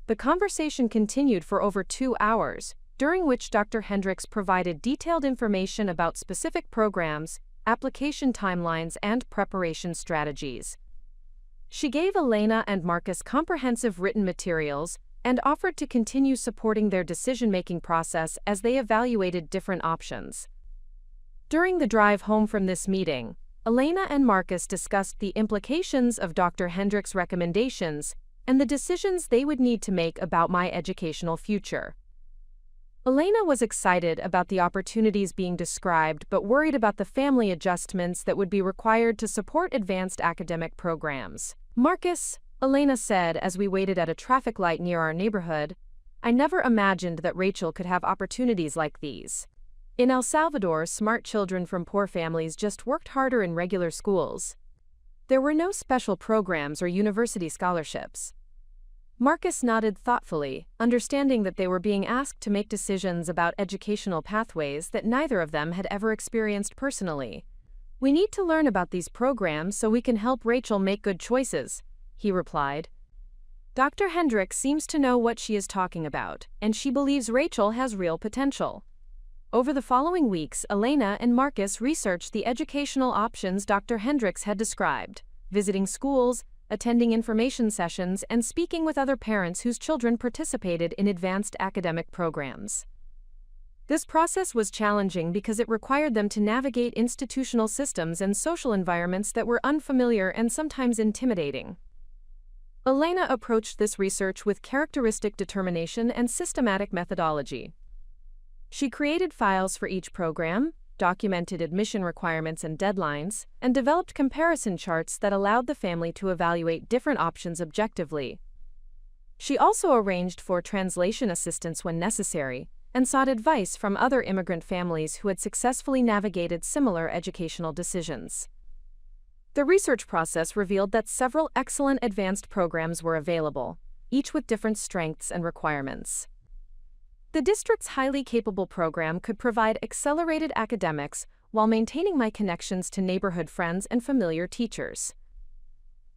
The conversation continued for over 2 hours, during which Dr. Hendricks provided detailed information about specific programs, application timelines, and preparation strategies. She gave Elena and Marcus comprehensive written materials and offered to continue supporting their decision-making process as they evaluated different options. During the drive home from this meeting, Elena and Marcus discussed the implications of Dr. Hendricks' recommendations and the decisions they would need to make about my educational future. Elena was excited about the opportunities being described but worried about the family adjustments that would be required to support advanced academic programs. Marcus, Elena said as we waited at a traffic light near our neighborhood, I never imagined that Rachel could have opportunities like these. In El Salvador, smart children from poor families just worked harder in regular schools. There were no special programs or university scholarships. Marcus nodded thoughtfully, understanding that they were being asked to make decisions about educational pathways that neither of them had ever experienced personally. We need to learn about these programs so we can help Rachel make good choices, he replied. Dr. Hendricks seems to know what she is talking about, and she believes Rachel has real potential. Over the following weeks, Elena and Marcus researched the educational options Dr. Hendricks had described, visiting schools, attending information sessions, and speaking with other parents whose children participated in advanced academic programs. This process was challenging because it required them to navigate institutional systems and social environments that were unfamiliar and sometimes intimidating. Elena approached this research with characteristic determination and systematic methodology. She created files for each program, documented admission requirements and deadlines, and developed comparison charts that allowed the family to evaluate different options objectively. She also arranged for translation assistance when necessary, and sought advice from other immigrant families who had successfully navigated similar educational decisions. The research process revealed that several excellent advanced programs were available, each with different strengths and requirements. The district's highly capable program could provide accelerated academics while maintaining my connections to neighborhood friends and familiar teachers.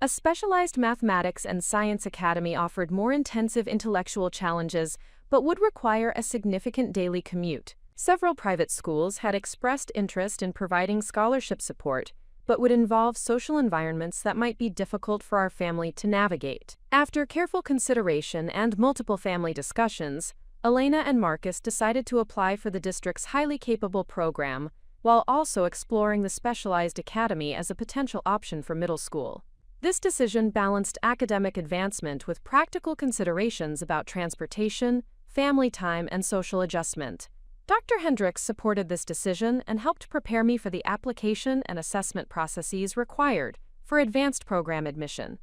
A specialized mathematics and science academy offered more intensive intellectual challenges but would require a significant daily commute. Several private schools had expressed interest in providing scholarship support, but would involve social environments that might be difficult for our family to navigate. After careful consideration and multiple family discussions, Elena and Marcus decided to apply for the district's highly capable program, while also exploring the specialized academy as a potential option for middle school. This decision balanced academic advancement with practical considerations about transportation, family time, and social adjustment. Dr. Hendricks supported this decision and helped prepare me for the application and assessment processes required for advanced program admission.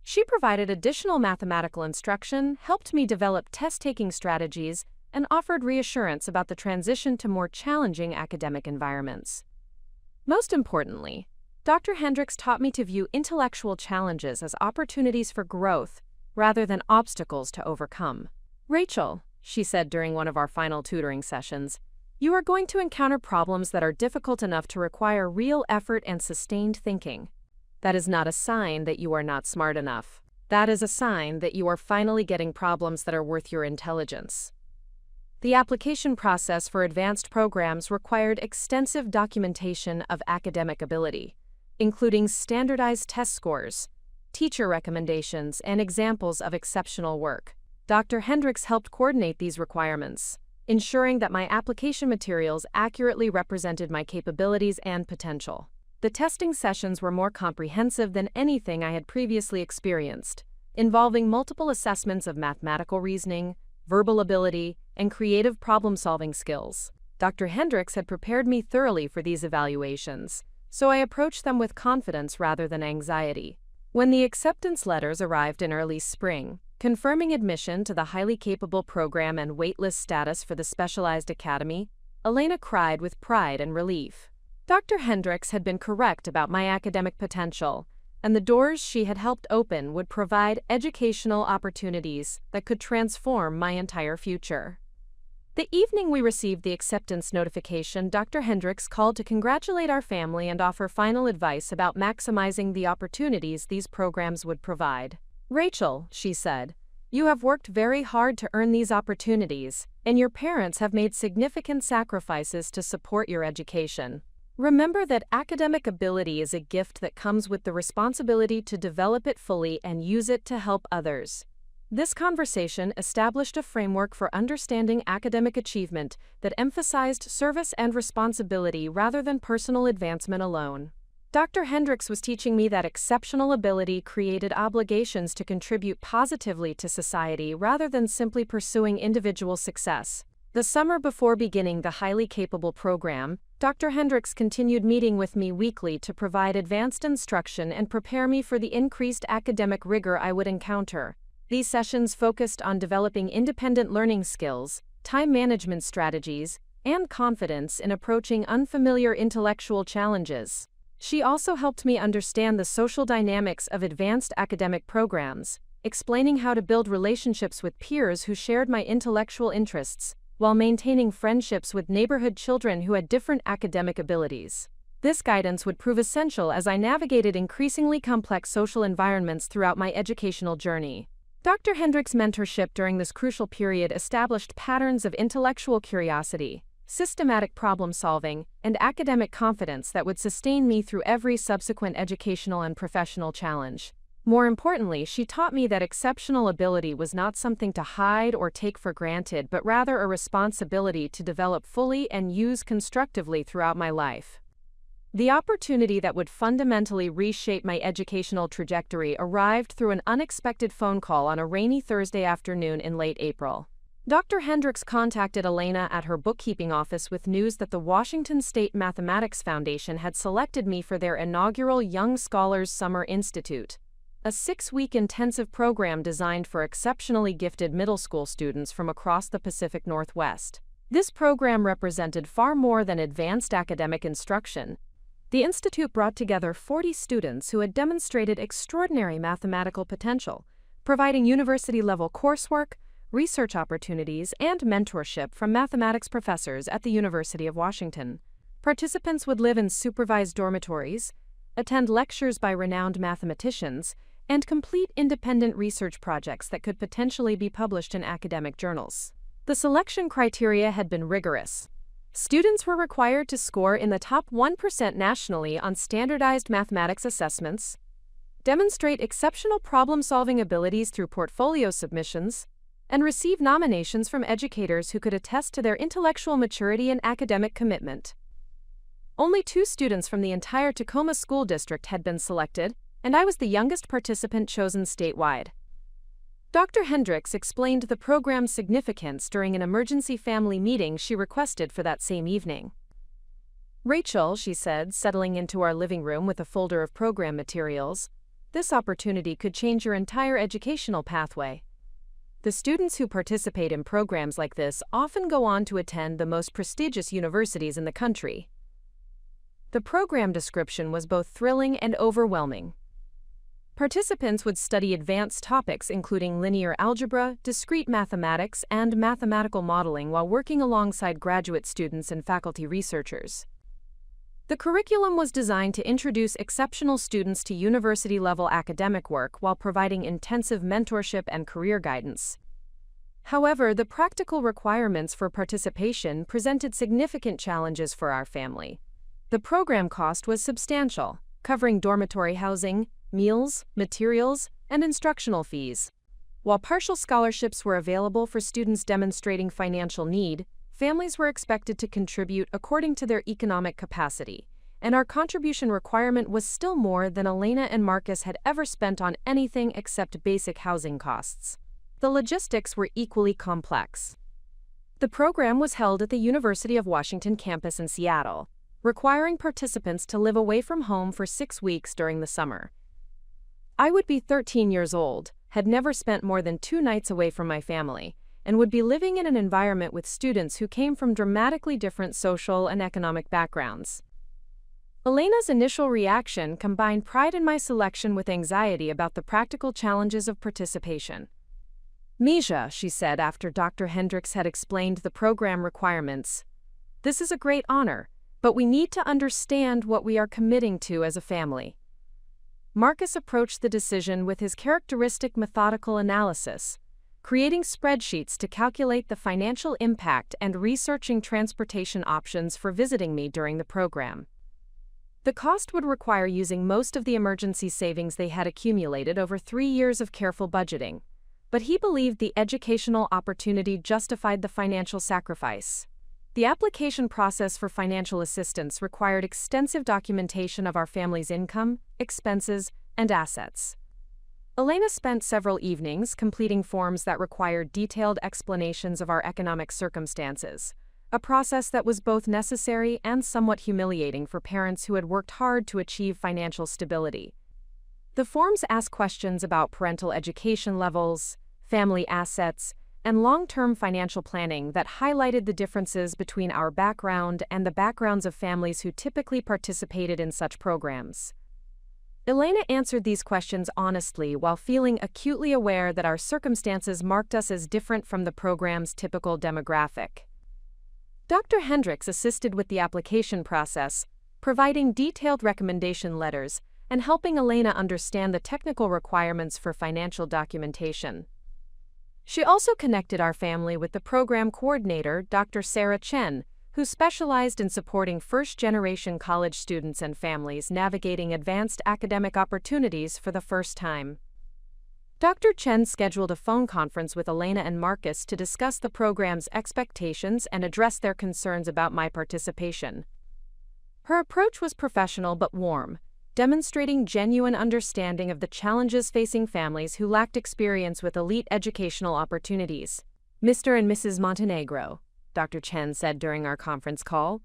She provided additional mathematical instruction, helped me develop test-taking strategies, and offered reassurance about the transition to more challenging academic environments. Most importantly, Dr. Hendricks taught me to view intellectual challenges as opportunities for growth rather than obstacles to overcome. "Rachel," she said during one of our final tutoring sessions, "you are going to encounter problems that are difficult enough to require real effort and sustained thinking. That is not a sign that you are not smart enough. That is a sign that you are finally getting problems that are worth your intelligence." The application process for advanced programs required extensive documentation of academic ability, including standardized test scores, teacher recommendations, and examples of exceptional work. Dr. Hendricks helped coordinate these requirements, ensuring that my application materials accurately represented my capabilities and potential. The testing sessions were more comprehensive than anything I had previously experienced, involving multiple assessments of mathematical reasoning, verbal ability, and creative problem-solving skills. Dr. Hendricks had prepared me thoroughly for these evaluations, so I approached them with confidence rather than anxiety. When the acceptance letters arrived in early spring, confirming admission to the highly capable program and waitlist status for the specialized academy, Elena cried with pride and relief. Dr. Hendricks had been correct about my academic potential, and the doors she had helped open would provide educational opportunities that could transform my entire future. The evening we received the acceptance notification, Dr. Hendricks called to congratulate our family and offer final advice about maximizing the opportunities these programs would provide. "Rachel," she said, "you have worked very hard to earn these opportunities, and your parents have made significant sacrifices to support your education. Remember that academic ability is a gift that comes with the responsibility to develop it fully and use it to help others." This conversation established a framework for understanding academic achievement that emphasized service and responsibility rather than personal advancement alone. Dr. Hendricks was teaching me that exceptional ability created obligations to contribute positively to society rather than simply pursuing individual success. The summer before beginning the highly capable program, Dr. Hendricks continued meeting with me weekly to provide advanced instruction and prepare me for the increased academic rigor I would encounter. These sessions focused on developing independent learning skills, time management strategies, and confidence in approaching unfamiliar intellectual challenges. She also helped me understand the social dynamics of advanced academic programs, explaining how to build relationships with peers who shared my intellectual interests, while maintaining friendships with neighborhood children who had different academic abilities. This guidance would prove essential as I navigated increasingly complex social environments throughout my educational journey. Dr. Hendricks' mentorship during this crucial period established patterns of intellectual curiosity, systematic problem-solving, and academic confidence that would sustain me through every subsequent educational and professional challenge. More importantly, she taught me that exceptional ability was not something to hide or take for granted, but rather a responsibility to develop fully and use constructively throughout my life. The opportunity that would fundamentally reshape my educational trajectory arrived through an unexpected phone call on a rainy Thursday afternoon in late April. Dr. Hendricks contacted Elena at her bookkeeping office with news that the Washington State Mathematics Foundation had selected me for their inaugural Young Scholars Summer Institute, a 6-week intensive program designed for exceptionally gifted middle school students from across the Pacific Northwest. This program represented far more than advanced academic instruction. The institute brought together 40 students who had demonstrated extraordinary mathematical potential, providing university-level coursework, research opportunities, and mentorship from mathematics professors at the University of Washington. Participants would live in supervised dormitories, attend lectures by renowned mathematicians, and complete independent research projects that could potentially be published in academic journals. The selection criteria had been rigorous. Students were required to score in the top 1% nationally on standardized mathematics assessments, demonstrate exceptional problem-solving abilities through portfolio submissions, and receive nominations from educators who could attest to their intellectual maturity and academic commitment. Only 2 students from the entire Tacoma School District had been selected, and I was the youngest participant chosen statewide. Dr. Hendricks explained the program's significance during an emergency family meeting she requested for that same evening. "Rachel," she said, settling into our living room with a folder of program materials, "this opportunity could change your entire educational pathway. The students who participate in programs like this often go on to attend the most prestigious universities in the country." The program description was both thrilling and overwhelming. Participants would study advanced topics including linear algebra, discrete mathematics, and mathematical modeling while working alongside graduate students and faculty researchers. The curriculum was designed to introduce exceptional students to university-level academic work while providing intensive mentorship and career guidance. However, the practical requirements for participation presented significant challenges for our family. The program cost was substantial, covering dormitory housing, meals, materials, and instructional fees. While partial scholarships were available for students demonstrating financial need, families were expected to contribute according to their economic capacity, and our contribution requirement was still more than Elena and Marcus had ever spent on anything except basic housing costs. The logistics were equally complex. The program was held at the University of Washington campus in Seattle, requiring participants to live away from home for 6 weeks during the summer. I would be 13 years old, had never spent more than 2 nights away from my family, and would be living in an environment with students who came from dramatically different social and economic backgrounds. Elena's initial reaction combined pride in my selection with anxiety about the practical challenges of participation. "Misha," she said after Dr. Hendricks had explained the program requirements, "this is a great honor, but we need to understand what we are committing to as a family." Marcus approached the decision with his characteristic methodical analysis, creating spreadsheets to calculate the financial impact and researching transportation options for visiting me during the program. The cost would require using most of the emergency savings they had accumulated over 3 years of careful budgeting, but he believed the educational opportunity justified the financial sacrifice. The application process for financial assistance required extensive documentation of our family's income, expenses, and assets. Elena spent several evenings completing forms that required detailed explanations of our economic circumstances, a process that was both necessary and somewhat humiliating for parents who had worked hard to achieve financial stability. The forms asked questions about parental education levels, family assets, and long-term financial planning that highlighted the differences between our background and the backgrounds of families who typically participated in such programs. Elena answered these questions honestly while feeling acutely aware that our circumstances marked us as different from the program's typical demographic. Dr. Hendricks assisted with the application process, providing detailed recommendation letters and helping Elena understand the technical requirements for financial documentation. She also connected our family with the program coordinator, Dr. Sarah Chen, who specialized in supporting first-generation college students and families navigating advanced academic opportunities for the first time. Dr. Chen scheduled a phone conference with Elena and Marcus to discuss the program's expectations and address their concerns about my participation. Her approach was professional but warm, demonstrating genuine understanding of the challenges facing families who lacked experience with elite educational opportunities. Mr. and Mrs. Montenegro, Dr. Chen said during our conference call,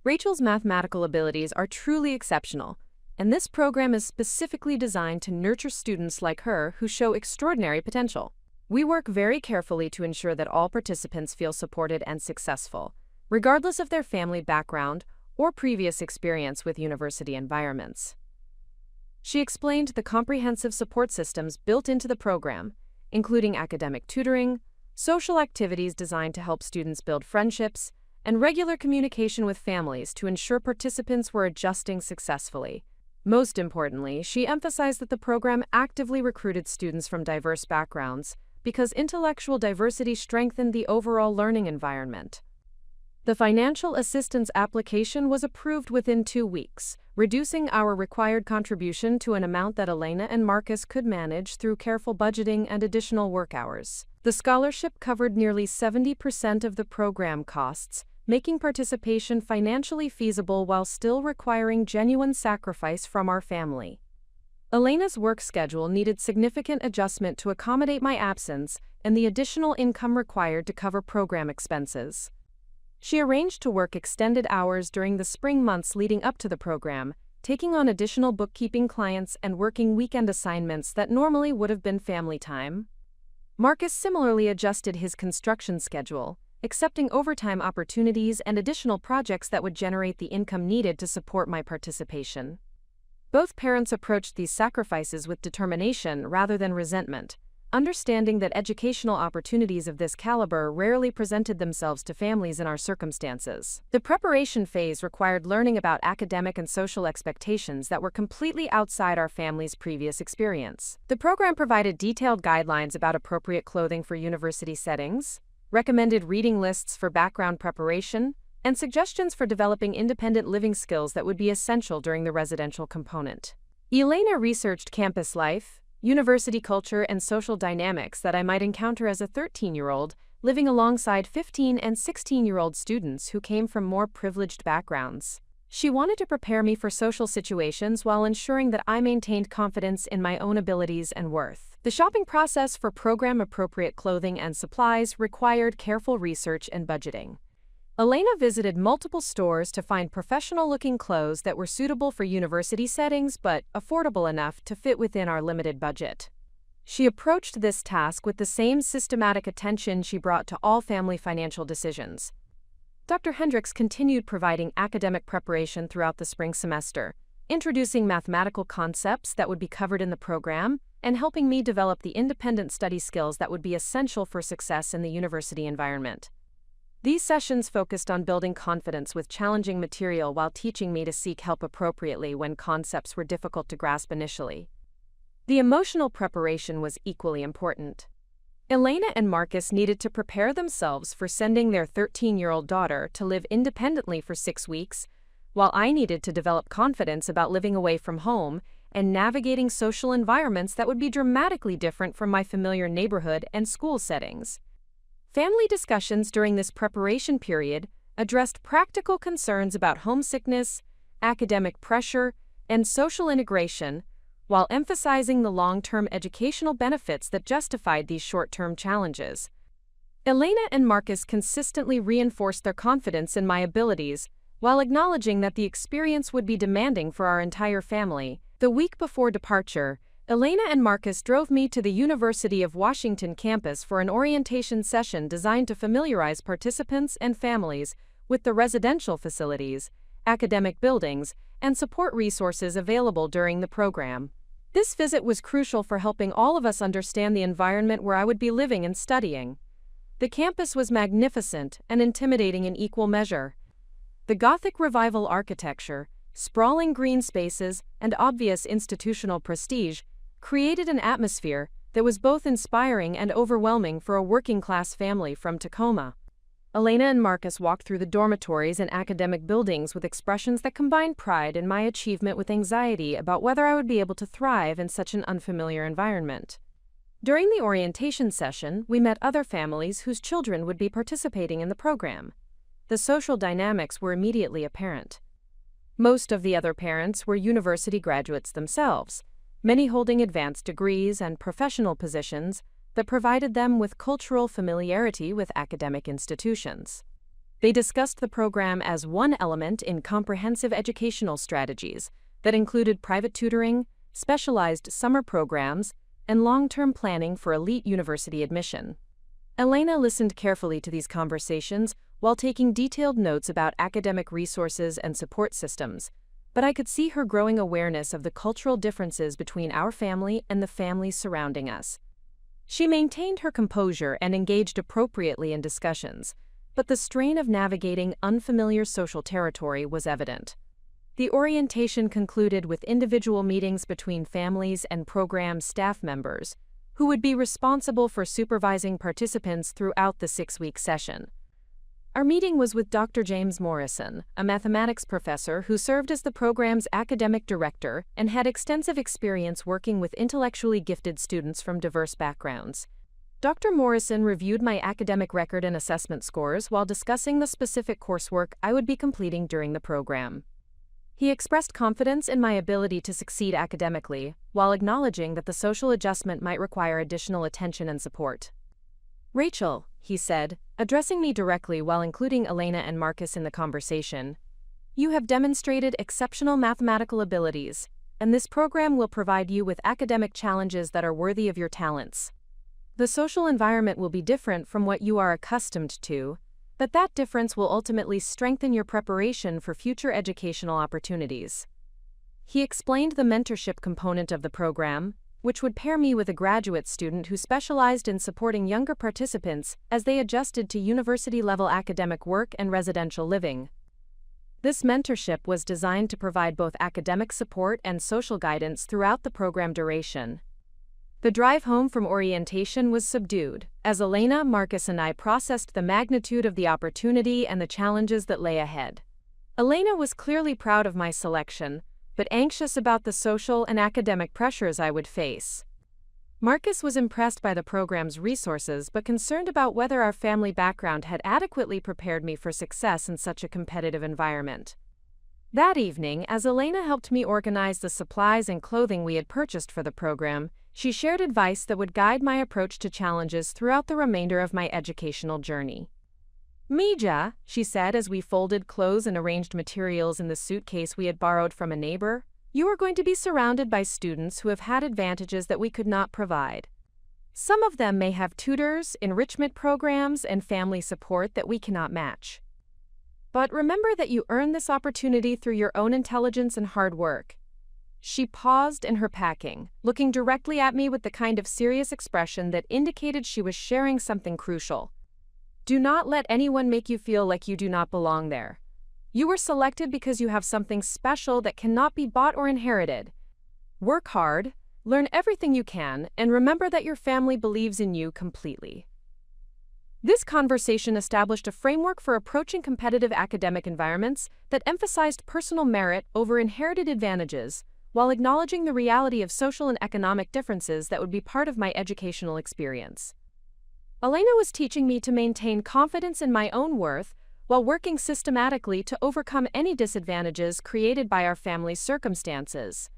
Rachel's mathematical abilities are truly exceptional, and this program is specifically designed to nurture students like her who show extraordinary potential. We work very carefully to ensure that all participants feel supported and successful, regardless of their family background or previous experience with university environments. She explained the comprehensive support systems built into the program, including academic tutoring, social activities designed to help students build friendships, and regular communication with families to ensure participants were adjusting successfully. Most importantly, she emphasized that the program actively recruited students from diverse backgrounds because intellectual diversity strengthened the overall learning environment. The financial assistance application was approved within 2 weeks, reducing our required contribution to an amount that Elena and Marcus could manage through careful budgeting and additional work hours. The scholarship covered nearly 70% of the program costs, making participation financially feasible while still requiring genuine sacrifice from our family. Elena's work schedule needed significant adjustment to accommodate my absence and the additional income required to cover program expenses. She arranged to work extended hours during the spring months leading up to the program, taking on additional bookkeeping clients and working weekend assignments that normally would have been family time. Marcus similarly adjusted his construction schedule, accepting overtime opportunities and additional projects that would generate the income needed to support my participation. Both parents approached these sacrifices with determination rather than resentment, understanding that educational opportunities of this caliber rarely presented themselves to families in our circumstances. The preparation phase required learning about academic and social expectations that were completely outside our family's previous experience. The program provided detailed guidelines about appropriate clothing for university settings, recommended reading lists for background preparation, and suggestions for developing independent living skills that would be essential during the residential component. Elena researched campus life, university culture, and social dynamics that I might encounter as a 13-year-old living alongside 15- and 16-year-old students who came from more privileged backgrounds. She wanted to prepare me for social situations while ensuring that I maintained confidence in my own abilities and worth. The shopping process for program-appropriate clothing and supplies required careful research and budgeting. Elena visited multiple stores to find professional-looking clothes that were suitable for university settings but affordable enough to fit within our limited budget. She approached this task with the same systematic attention she brought to all family financial decisions. Dr. Hendricks continued providing academic preparation throughout the spring semester, introducing mathematical concepts that would be covered in the program and helping me develop the independent study skills that would be essential for success in the university environment. These sessions focused on building confidence with challenging material while teaching me to seek help appropriately when concepts were difficult to grasp initially. The emotional preparation was equally important. Elena and Marcus needed to prepare themselves for sending their 13-year-old daughter to live independently for 6 weeks, while I needed to develop confidence about living away from home and navigating social environments that would be dramatically different from my familiar neighborhood and school settings. Family discussions during this preparation period addressed practical concerns about homesickness, academic pressure, and social integration, while emphasizing the long-term educational benefits that justified these short-term challenges. Elena and Marcus consistently reinforced their confidence in my abilities, while acknowledging that the experience would be demanding for our entire family. The week before departure, Elena and Marcus drove me to the University of Washington campus for an orientation session designed to familiarize participants and families with the residential facilities, academic buildings, and support resources available during the program. This visit was crucial for helping all of us understand the environment where I would be living and studying. The campus was magnificent and intimidating in equal measure. The Gothic Revival architecture, sprawling green spaces, and obvious institutional prestige created an atmosphere that was both inspiring and overwhelming for a working-class family from Tacoma. Elena and Marcus walked through the dormitories and academic buildings with expressions that combined pride in my achievement with anxiety about whether I would be able to thrive in such an unfamiliar environment. During the orientation session, we met other families whose children would be participating in the program. The social dynamics were immediately apparent. Most of the other parents were university graduates themselves, many holding advanced degrees and professional positions that provided them with cultural familiarity with academic institutions. They discussed the program as one element in comprehensive educational strategies that included private tutoring, specialized summer programs, and long-term planning for elite university admission. Elena listened carefully to these conversations while taking detailed notes about academic resources and support systems, but I could see her growing awareness of the cultural differences between our family and the families surrounding us. She maintained her composure and engaged appropriately in discussions, but the strain of navigating unfamiliar social territory was evident. The orientation concluded with individual meetings between families and program staff members, who would be responsible for supervising participants throughout the 6-week session. Our meeting was with Dr. James Morrison, a mathematics professor who served as the program's academic director and had extensive experience working with intellectually gifted students from diverse backgrounds. Dr. Morrison reviewed my academic record and assessment scores while discussing the specific coursework I would be completing during the program. He expressed confidence in my ability to succeed academically, while acknowledging that the social adjustment might require additional attention and support. "Rachel," he said, addressing me directly while including Elena and Marcus in the conversation, "you have demonstrated exceptional mathematical abilities, and this program will provide you with academic challenges that are worthy of your talents. The social environment will be different from what you are accustomed to, but that difference will ultimately strengthen your preparation for future educational opportunities." He explained the mentorship component of the program, which would pair me with a graduate student who specialized in supporting younger participants as they adjusted to university-level academic work and residential living. This mentorship was designed to provide both academic support and social guidance throughout the program duration. The drive home from orientation was subdued, as Elena, Marcus, and I processed the magnitude of the opportunity and the challenges that lay ahead. Elena was clearly proud of my selection, but anxious about the social and academic pressures I would face. Marcus was impressed by the program's resources but concerned about whether our family background had adequately prepared me for success in such a competitive environment. That evening, as Elena helped me organize the supplies and clothing we had purchased for the program, she shared advice that would guide my approach to challenges throughout the remainder of my educational journey. "Mija," she said as we folded clothes and arranged materials in the suitcase we had borrowed from a neighbor, "you are going to be surrounded by students who have had advantages that we could not provide. Some of them may have tutors, enrichment programs, and family support that we cannot match. But remember that you earned this opportunity through your own intelligence and hard work." She paused in her packing, looking directly at me with the kind of serious expression that indicated she was sharing something crucial. "Do not let anyone make you feel like you do not belong there. You were selected because you have something special that cannot be bought or inherited. Work hard, learn everything you can, and remember that your family believes in you completely." This conversation established a framework for approaching competitive academic environments that emphasized personal merit over inherited advantages, while acknowledging the reality of social and economic differences that would be part of my educational experience. Elena was teaching me to maintain confidence in my own worth while working systematically to overcome any disadvantages created by our family's circumstances.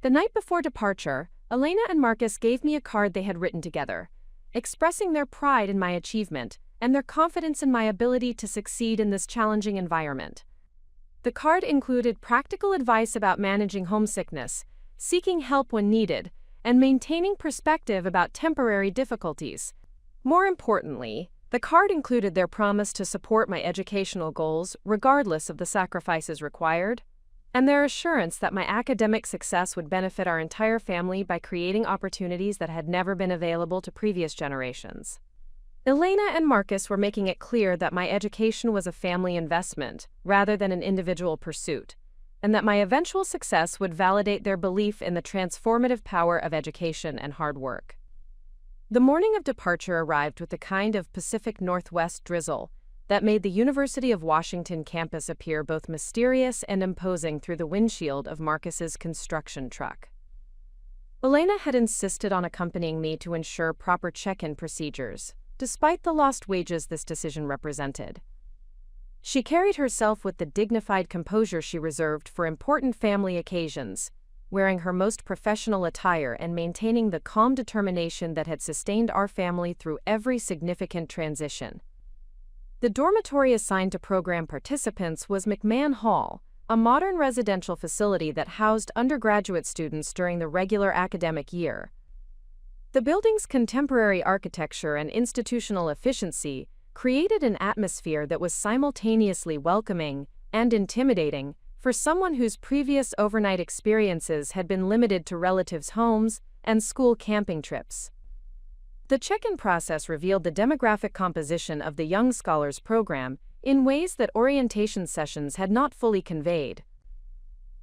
The night before departure, Elena and Marcus gave me a card they had written together, expressing their pride in my achievement and their confidence in my ability to succeed in this challenging environment. The card included practical advice about managing homesickness, seeking help when needed, and maintaining perspective about temporary difficulties. More importantly, the card included their promise to support my educational goals regardless of the sacrifices required, and their assurance that my academic success would benefit our entire family by creating opportunities that had never been available to previous generations. Elena and Marcus were making it clear that my education was a family investment rather than an individual pursuit, and that my eventual success would validate their belief in the transformative power of education and hard work. The morning of departure arrived with the kind of Pacific Northwest drizzle that made the University of Washington campus appear both mysterious and imposing through the windshield of Marcus's construction truck. Elena had insisted on accompanying me to ensure proper check-in procedures, despite the lost wages this decision represented. She carried herself with the dignified composure she reserved for important family occasions, wearing her most professional attire and maintaining the calm determination that had sustained our family through every significant transition. The dormitory assigned to program participants was McMahon Hall, a modern residential facility that housed undergraduate students during the regular academic year. The building's contemporary architecture and institutional efficiency created an atmosphere that was simultaneously welcoming and intimidating for someone whose previous overnight experiences had been limited to relatives' homes and school camping trips. The check-in process revealed the demographic composition of the Young Scholars program in ways that orientation sessions had not fully conveyed.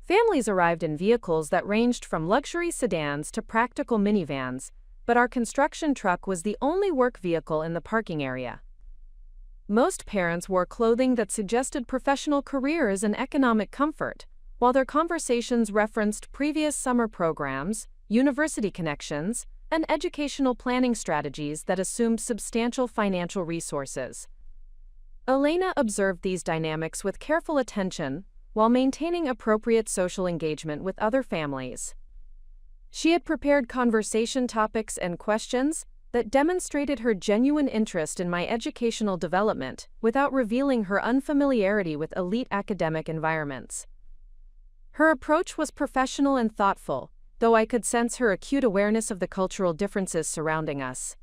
Families arrived in vehicles that ranged from luxury sedans to practical minivans, but our construction truck was the only work vehicle in the parking area. Most parents wore clothing that suggested professional careers and economic comfort, while their conversations referenced previous summer programs, university connections, and educational planning strategies that assumed substantial financial resources. Elena observed these dynamics with careful attention while maintaining appropriate social engagement with other families. She had prepared conversation topics and questions that demonstrated her genuine interest in my educational development without revealing her unfamiliarity with elite academic environments. Her approach was professional and thoughtful, though I could sense her acute awareness of the cultural differences surrounding us.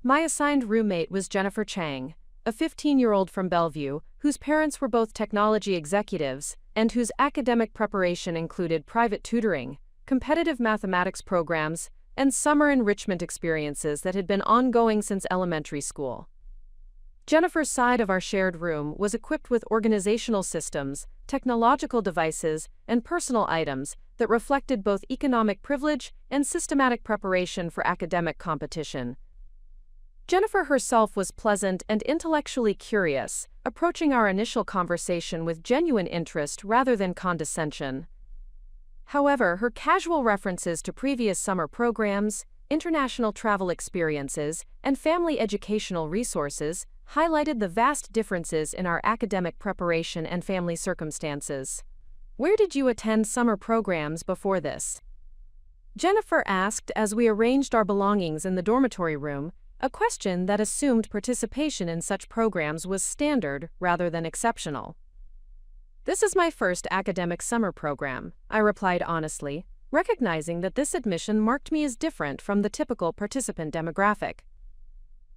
My assigned roommate was Jennifer Chang, a 15-year-old from Bellevue, whose parents were both technology executives and whose academic preparation included private tutoring, competitive mathematics programs, and summer enrichment experiences that had been ongoing since elementary school. Jennifer's side of our shared room was equipped with organizational systems, technological devices, and personal items that reflected both economic privilege and systematic preparation for academic competition. Jennifer herself was pleasant and intellectually curious, approaching our initial conversation with genuine interest rather than condescension. However, her casual references to previous summer programs, international travel experiences, and family educational resources highlighted the vast differences in our academic preparation and family circumstances. "Where did you attend summer programs before this?" Jennifer asked as we arranged our belongings in the dormitory room, a question that assumed participation in such programs was standard rather than exceptional. "This is my first academic summer program," I replied honestly, recognizing that this admission marked me as different from the typical participant demographic.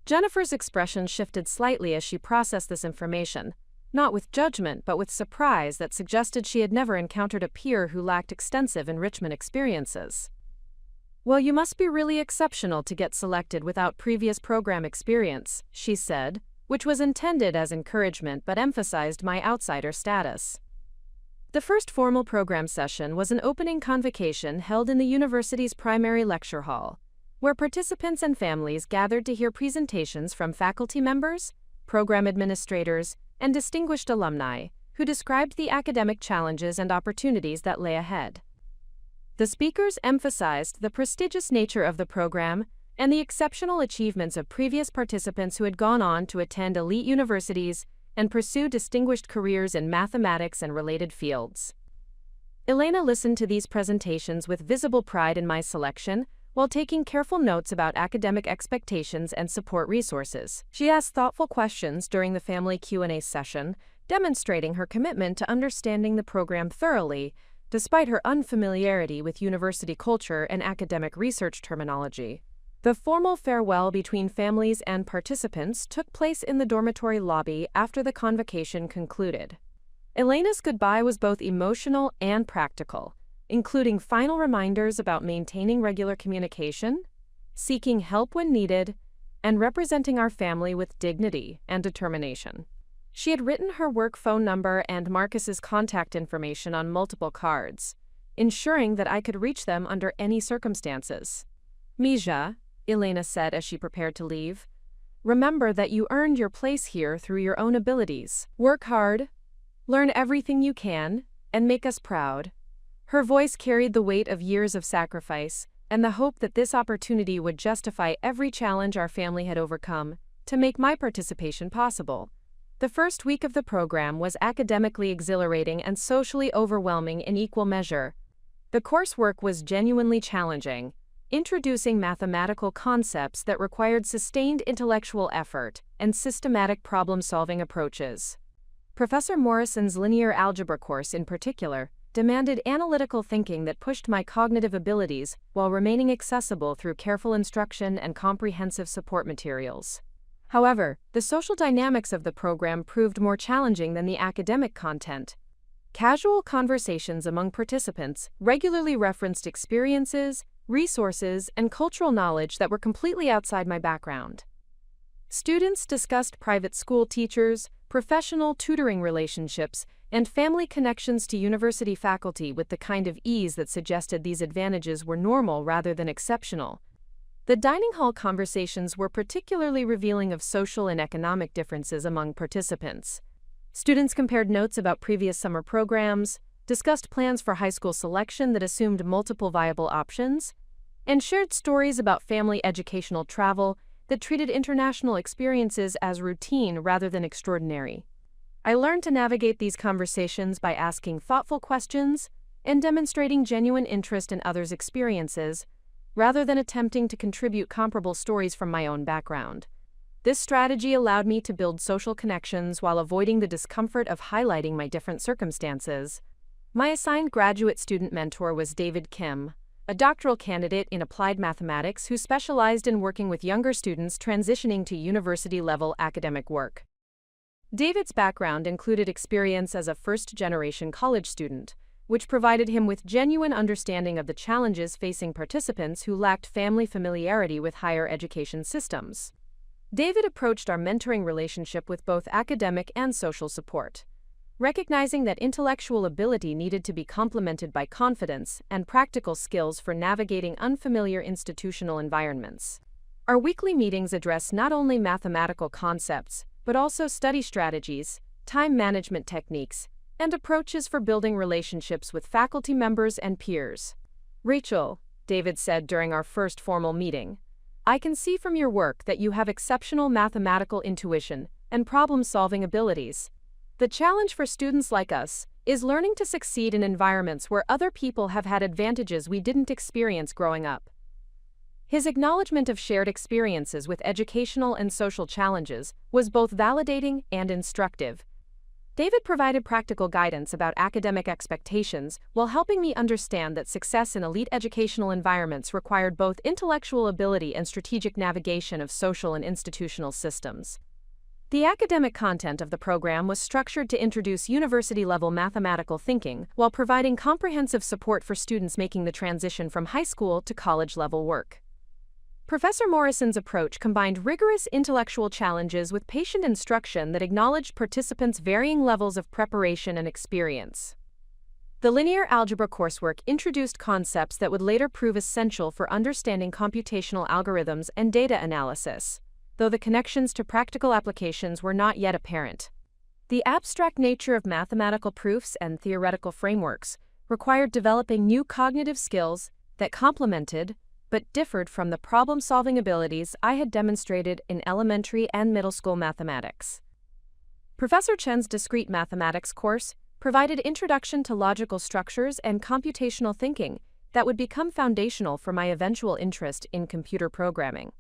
Jennifer's expression shifted slightly as she processed this information, not with judgment but with surprise that suggested she had never encountered a peer who lacked extensive enrichment experiences. "Well, you must be really exceptional to get selected without previous program experience," she said, which was intended as encouragement but emphasized my outsider status. The first formal program session was an opening convocation held in the university's primary lecture hall, where participants and families gathered to hear presentations from faculty members, program administrators, and distinguished alumni, who described the academic challenges and opportunities that lay ahead. The speakers emphasized the prestigious nature of the program and the exceptional achievements of previous participants who had gone on to attend elite universities and pursue distinguished careers in mathematics and related fields. Elena listened to these presentations with visible pride in my selection, while taking careful notes about academic expectations and support resources. She asked thoughtful questions during the family Q&A session, demonstrating her commitment to understanding the program thoroughly, despite her unfamiliarity with university culture and academic research terminology. The formal farewell between families and participants took place in the dormitory lobby after the convocation concluded. Elena's goodbye was both emotional and practical, including final reminders about maintaining regular communication, seeking help when needed, and representing our family with dignity and determination. She had written her work phone number and Marcus's contact information on multiple cards, ensuring that I could reach them under any circumstances. Mija, Elena said as she prepared to leave. Remember that you earned your place here through your own abilities. Work hard, learn everything you can, and make us proud. Her voice carried the weight of years of sacrifice, and the hope that this opportunity would justify every challenge our family had overcome to make my participation possible. The first week of the program was academically exhilarating and socially overwhelming in equal measure. The coursework was genuinely challenging, introducing mathematical concepts that required sustained intellectual effort and systematic problem-solving approaches. Professor Morrison's linear algebra course in particular demanded analytical thinking that pushed my cognitive abilities while remaining accessible through careful instruction and comprehensive support materials. However, the social dynamics of the program proved more challenging than the academic content. Casual conversations among participants regularly referenced experiences, resources, and cultural knowledge that were completely outside my background. Students discussed private school teachers, professional tutoring relationships, and family connections to university faculty with the kind of ease that suggested these advantages were normal rather than exceptional. The dining hall conversations were particularly revealing of social and economic differences among participants. Students compared notes about previous summer programs, discussed plans for high school selection that assumed multiple viable options, and shared stories about family educational travel that treated international experiences as routine rather than extraordinary. I learned to navigate these conversations by asking thoughtful questions and demonstrating genuine interest in others' experiences, rather than attempting to contribute comparable stories from my own background. This strategy allowed me to build social connections while avoiding the discomfort of highlighting my different circumstances. My assigned graduate student mentor was David Kim, a doctoral candidate in applied mathematics who specialized in working with younger students transitioning to university-level academic work. David's background included experience as a first-generation college student, which provided him with genuine understanding of the challenges facing participants who lacked family familiarity with higher education systems. David approached our mentoring relationship with both academic and social support, recognizing that intellectual ability needed to be complemented by confidence and practical skills for navigating unfamiliar institutional environments. Our weekly meetings address not only mathematical concepts, but also study strategies, time management techniques, and approaches for building relationships with faculty members and peers. Rachel, David said during our first formal meeting, I can see from your work that you have exceptional mathematical intuition and problem-solving abilities. The challenge for students like us is learning to succeed in environments where other people have had advantages we didn't experience growing up. His acknowledgement of shared experiences with educational and social challenges was both validating and instructive. David provided practical guidance about academic expectations while helping me understand that success in elite educational environments required both intellectual ability and strategic navigation of social and institutional systems. The academic content of the program was structured to introduce university-level mathematical thinking while providing comprehensive support for students making the transition from high school to college-level work. Professor Morrison's approach combined rigorous intellectual challenges with patient instruction that acknowledged participants' varying levels of preparation and experience. The linear algebra coursework introduced concepts that would later prove essential for understanding computational algorithms and data analysis, though the connections to practical applications were not yet apparent. The abstract nature of mathematical proofs and theoretical frameworks required developing new cognitive skills that complemented but differed from the problem-solving abilities I had demonstrated in elementary and middle school mathematics. Professor Chen's discrete mathematics course provided introduction to logical structures and computational thinking that would become foundational for my eventual interest in computer programming.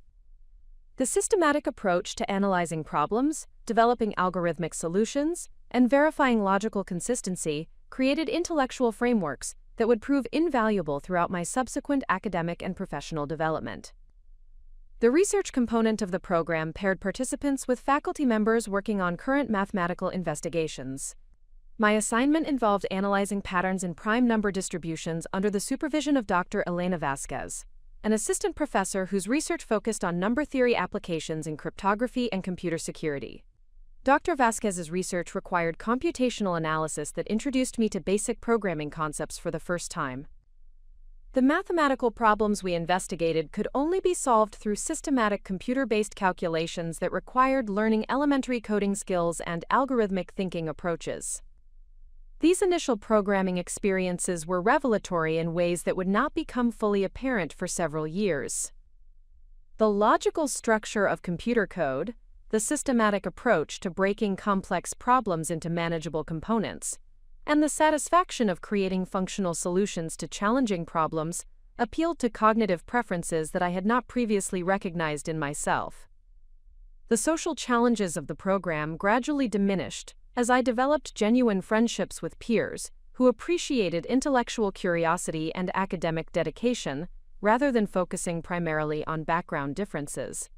The systematic approach to analyzing problems, developing algorithmic solutions, and verifying logical consistency created intellectual frameworks that would prove invaluable throughout my subsequent academic and professional development. The research component of the program paired participants with faculty members working on current mathematical investigations. My assignment involved analyzing patterns in prime number distributions under the supervision of Dr. Elena Vasquez, an assistant professor whose research focused on number theory applications in cryptography and computer security. Dr. Vasquez's research required computational analysis that introduced me to basic programming concepts for the first time. The mathematical problems we investigated could only be solved through systematic computer-based calculations that required learning elementary coding skills and algorithmic thinking approaches. These initial programming experiences were revelatory in ways that would not become fully apparent for several years. The logical structure of computer code, the systematic approach to breaking complex problems into manageable components, and the satisfaction of creating functional solutions to challenging problems appealed to cognitive preferences that I had not previously recognized in myself. The social challenges of the program gradually diminished as I developed genuine friendships with peers who appreciated intellectual curiosity and academic dedication rather than focusing primarily on background differences.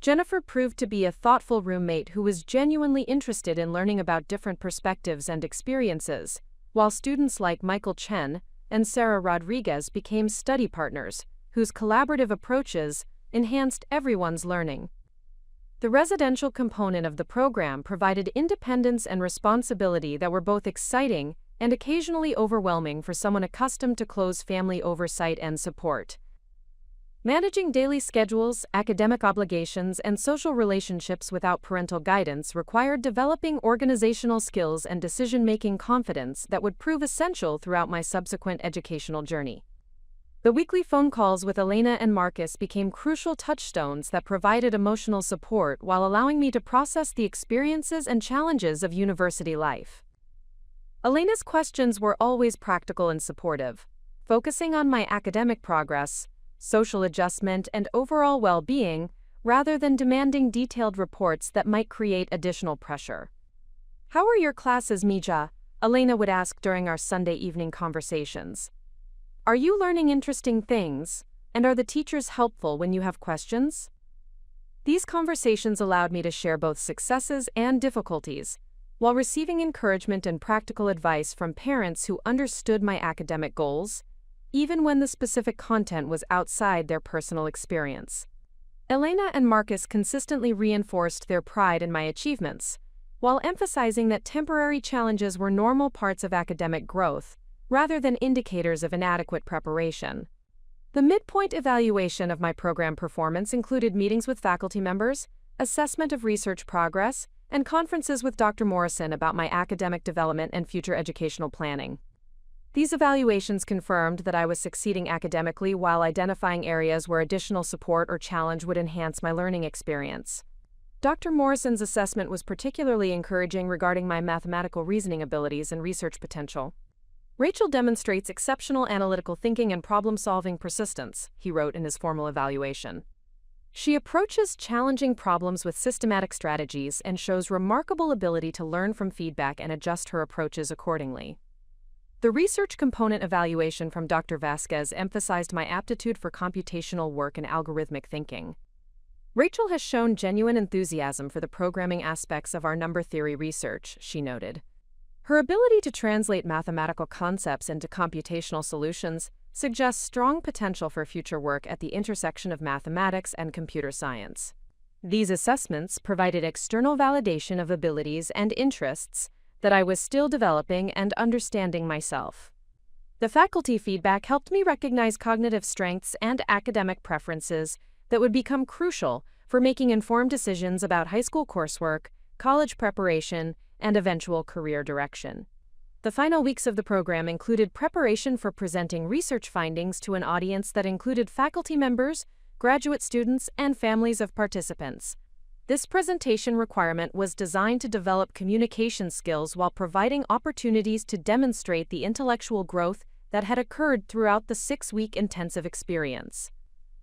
Jennifer proved to be a thoughtful roommate who was genuinely interested in learning about different perspectives and experiences, while students like Michael Chen and Sarah Rodriguez became study partners, whose collaborative approaches enhanced everyone's learning. The residential component of the program provided independence and responsibility that were both exciting and occasionally overwhelming for someone accustomed to close family oversight and support. Managing daily schedules, academic obligations, and social relationships without parental guidance required developing organizational skills and decision-making confidence that would prove essential throughout my subsequent educational journey. The weekly phone calls with Elena and Marcus became crucial touchstones that provided emotional support while allowing me to process the experiences and challenges of university life. Elena's questions were always practical and supportive, focusing on my academic progress, social adjustment, and overall well-being, rather than demanding detailed reports that might create additional pressure. "How are your classes, Mija?" Elena would ask during our Sunday evening conversations. "Are you learning interesting things, and are the teachers helpful when you have questions?" These conversations allowed me to share both successes and difficulties, while receiving encouragement and practical advice from parents who understood my academic goals, even when the specific content was outside their personal experience. Elena and Marcus consistently reinforced their pride in my achievements, while emphasizing that temporary challenges were normal parts of academic growth, rather than indicators of inadequate preparation. The midpoint evaluation of my program performance included meetings with faculty members, assessment of research progress, and conferences with Dr. Morrison about my academic development and future educational planning. These evaluations confirmed that I was succeeding academically while identifying areas where additional support or challenge would enhance my learning experience. Dr. Morrison's assessment was particularly encouraging regarding my mathematical reasoning abilities and research potential. "Rachel demonstrates exceptional analytical thinking and problem-solving persistence," he wrote in his formal evaluation. "She approaches challenging problems with systematic strategies and shows remarkable ability to learn from feedback and adjust her approaches accordingly." The research component evaluation from Dr. Vasquez emphasized my aptitude for computational work and algorithmic thinking. "Rachel has shown genuine enthusiasm for the programming aspects of our number theory research," she noted. "Her ability to translate mathematical concepts into computational solutions suggests strong potential for future work at the intersection of mathematics and computer science." These assessments provided external validation of abilities and interests that I was still developing and understanding myself. The faculty feedback helped me recognize cognitive strengths and academic preferences that would become crucial for making informed decisions about high school coursework, college preparation, and eventual career direction. The final weeks of the program included preparation for presenting research findings to an audience that included faculty members, graduate students, and families of participants. This presentation requirement was designed to develop communication skills while providing opportunities to demonstrate the intellectual growth that had occurred throughout the 6-week intensive experience.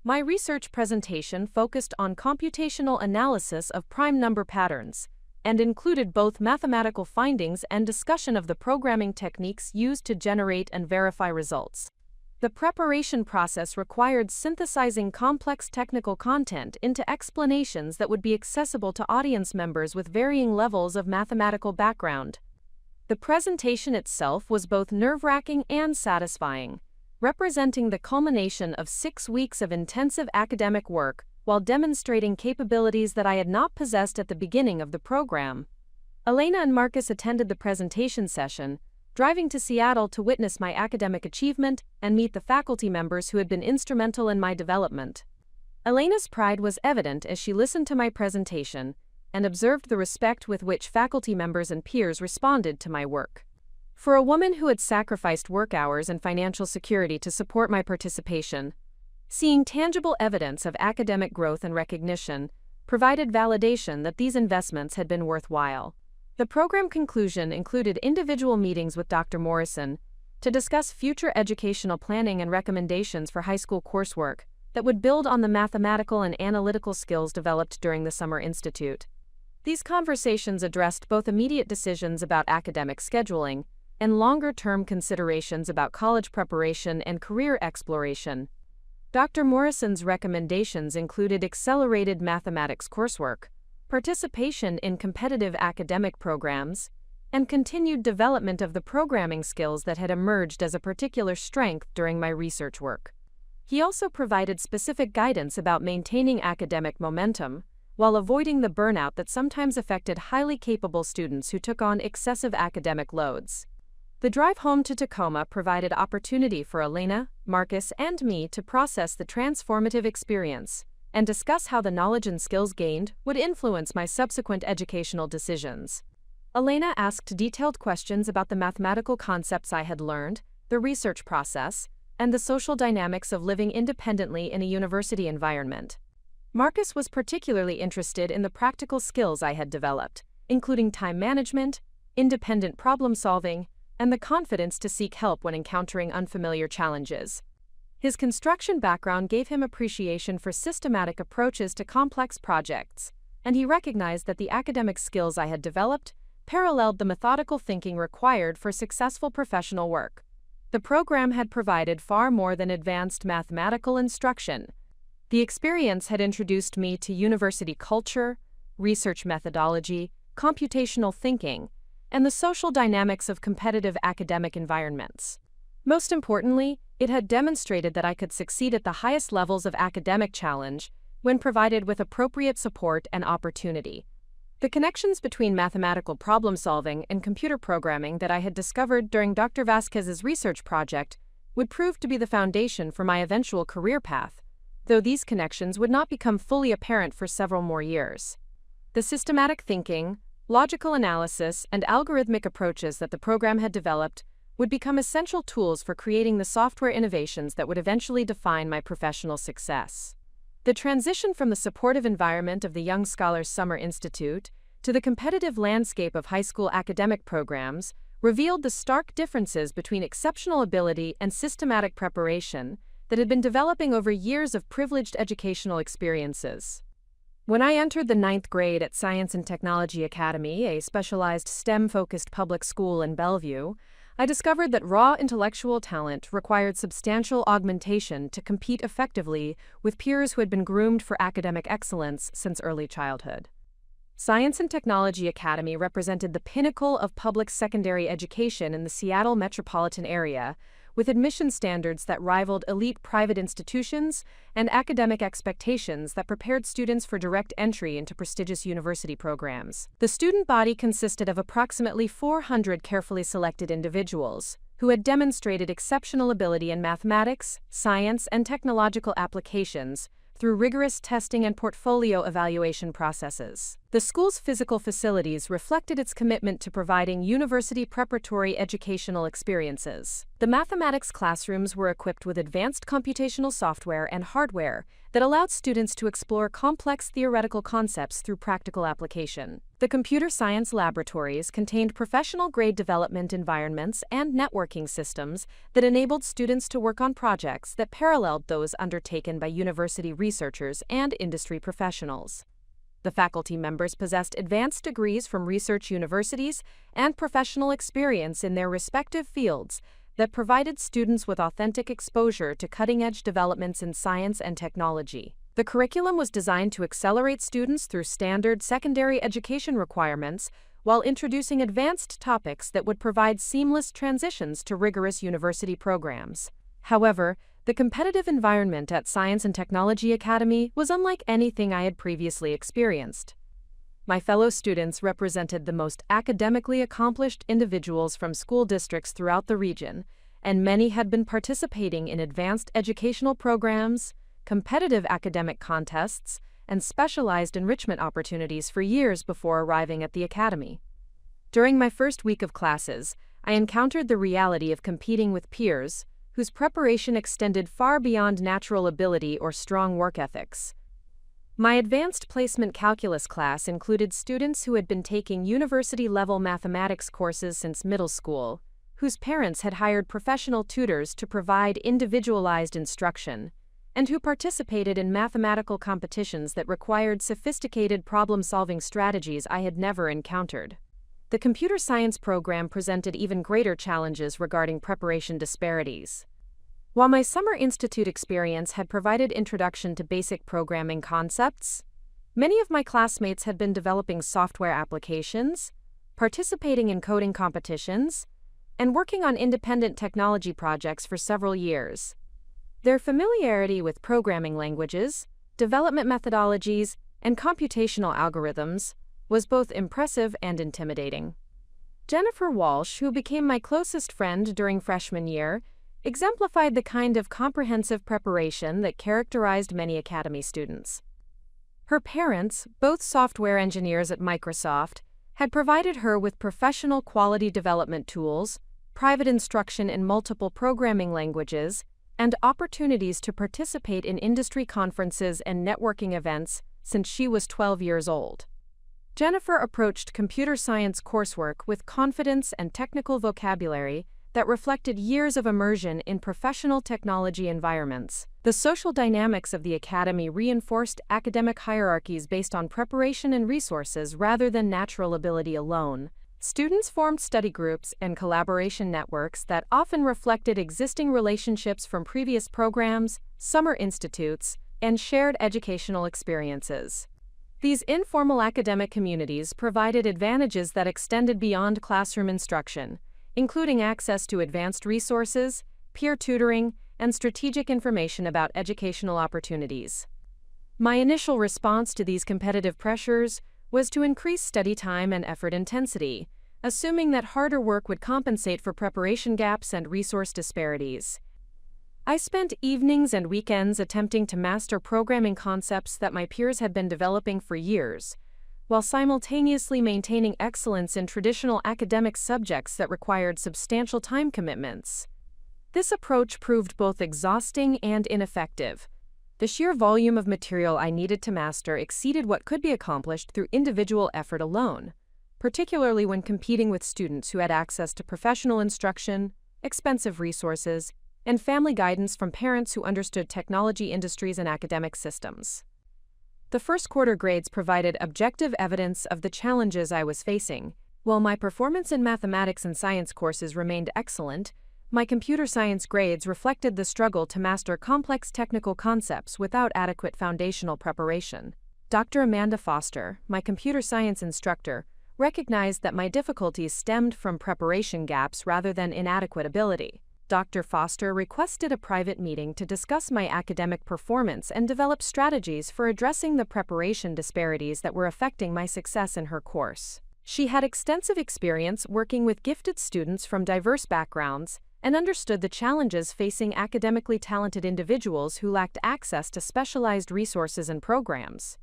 My research presentation focused on computational analysis of prime number patterns and included both mathematical findings and discussion of the programming techniques used to generate and verify results. The preparation process required synthesizing complex technical content into explanations that would be accessible to audience members with varying levels of mathematical background. The presentation itself was both nerve-wracking and satisfying, representing the culmination of 6 weeks of intensive academic work while demonstrating capabilities that I had not possessed at the beginning of the program. Elena and Marcus attended the presentation session, driving to Seattle to witness my academic achievement and meet the faculty members who had been instrumental in my development. Elena's pride was evident as she listened to my presentation and observed the respect with which faculty members and peers responded to my work. For a woman who had sacrificed work hours and financial security to support my participation, seeing tangible evidence of academic growth and recognition provided validation that these investments had been worthwhile. The program conclusion included individual meetings with Dr. Morrison to discuss future educational planning and recommendations for high school coursework that would build on the mathematical and analytical skills developed during the Summer Institute. These conversations addressed both immediate decisions about academic scheduling and longer-term considerations about college preparation and career exploration. Dr. Morrison's recommendations included accelerated mathematics coursework, participation in competitive academic programs, and continued development of the programming skills that had emerged as a particular strength during my research work. He also provided specific guidance about maintaining academic momentum while avoiding the burnout that sometimes affected highly capable students who took on excessive academic loads. The drive home to Tacoma provided opportunity for Elena, Marcus, and me to process the transformative experience and discuss how the knowledge and skills gained would influence my subsequent educational decisions. Elena asked detailed questions about the mathematical concepts I had learned, the research process, and the social dynamics of living independently in a university environment. Marcus was particularly interested in the practical skills I had developed, including time management, independent problem-solving, and the confidence to seek help when encountering unfamiliar challenges. His construction background gave him appreciation for systematic approaches to complex projects, and he recognized that the academic skills I had developed paralleled the methodical thinking required for successful professional work. The program had provided far more than advanced mathematical instruction. The experience had introduced me to university culture, research methodology, computational thinking, and the social dynamics of competitive academic environments. Most importantly, it had demonstrated that I could succeed at the highest levels of academic challenge when provided with appropriate support and opportunity. The connections between mathematical problem-solving and computer programming that I had discovered during Dr. Vasquez's research project would prove to be the foundation for my eventual career path, though these connections would not become fully apparent for several more years. The systematic thinking, logical analysis, and algorithmic approaches that the program had developed would become essential tools for creating the software innovations that would eventually define my professional success. The transition from the supportive environment of the Young Scholars Summer Institute to the competitive landscape of high school academic programs revealed the stark differences between exceptional ability and systematic preparation that had been developing over years of privileged educational experiences. When I entered the 9th grade at Science and Technology Academy, a specialized STEM-focused public school in Bellevue, I discovered that raw intellectual talent required substantial augmentation to compete effectively with peers who had been groomed for academic excellence since early childhood. Science and Technology Academy represented the pinnacle of public secondary education in the Seattle metropolitan area, with admission standards that rivaled elite private institutions and academic expectations that prepared students for direct entry into prestigious university programs. The student body consisted of approximately 400 carefully selected individuals who had demonstrated exceptional ability in mathematics, science, and technological applications through rigorous testing and portfolio evaluation processes. The school's physical facilities reflected its commitment to providing university preparatory educational experiences. The mathematics classrooms were equipped with advanced computational software and hardware that allowed students to explore complex theoretical concepts through practical application. The computer science laboratories contained professional-grade development environments and networking systems that enabled students to work on projects that paralleled those undertaken by university researchers and industry professionals. The faculty members possessed advanced degrees from research universities and professional experience in their respective fields that provided students with authentic exposure to cutting-edge developments in science and technology. The curriculum was designed to accelerate students through standard secondary education requirements while introducing advanced topics that would provide seamless transitions to rigorous university programs. However, the competitive environment at Science and Technology Academy was unlike anything I had previously experienced. My fellow students represented the most academically accomplished individuals from school districts throughout the region, and many had been participating in advanced educational programs, competitive academic contests, and specialized enrichment opportunities for years before arriving at the academy. During my first week of classes, I encountered the reality of competing with peers whose preparation extended far beyond natural ability or strong work ethics. My advanced placement calculus class included students who had been taking university-level mathematics courses since middle school, whose parents had hired professional tutors to provide individualized instruction, and who participated in mathematical competitions that required sophisticated problem-solving strategies I had never encountered. The computer science program presented even greater challenges regarding preparation disparities. While my summer institute experience had provided introduction to basic programming concepts, many of my classmates had been developing software applications, participating in coding competitions, and working on independent technology projects for several years. Their familiarity with programming languages, development methodologies, and computational algorithms was both impressive and intimidating. Jennifer Walsh, who became my closest friend during freshman year, exemplified the kind of comprehensive preparation that characterized many academy students. Her parents, both software engineers at Microsoft, had provided her with professional quality development tools, private instruction in multiple programming languages, and opportunities to participate in industry conferences and networking events since she was 12 years old. Jennifer approached computer science coursework with confidence and technical vocabulary that reflected years of immersion in professional technology environments. The social dynamics of the academy reinforced academic hierarchies based on preparation and resources rather than natural ability alone. Students formed study groups and collaboration networks that often reflected existing relationships from previous programs, summer institutes, and shared educational experiences. These informal academic communities provided advantages that extended beyond classroom instruction, including access to advanced resources, peer tutoring, and strategic information about educational opportunities. My initial response to these competitive pressures was to increase study time and effort intensity, assuming that harder work would compensate for preparation gaps and resource disparities. I spent evenings and weekends attempting to master programming concepts that my peers had been developing for years, while simultaneously maintaining excellence in traditional academic subjects that required substantial time commitments. This approach proved both exhausting and ineffective. The sheer volume of material I needed to master exceeded what could be accomplished through individual effort alone, particularly when competing with students who had access to professional instruction, expensive resources, and family guidance from parents who understood technology industries and academic systems. The first quarter grades provided objective evidence of the challenges I was facing. While my performance in mathematics and science courses remained excellent, my computer science grades reflected the struggle to master complex technical concepts without adequate foundational preparation. Dr. Amanda Foster, my computer science instructor, recognized that my difficulties stemmed from preparation gaps rather than inadequate ability. Dr. Foster requested a private meeting to discuss my academic performance and develop strategies for addressing the preparation disparities that were affecting my success in her course. She had extensive experience working with gifted students from diverse backgrounds and understood the challenges facing academically talented individuals who lacked access to specialized resources and programs.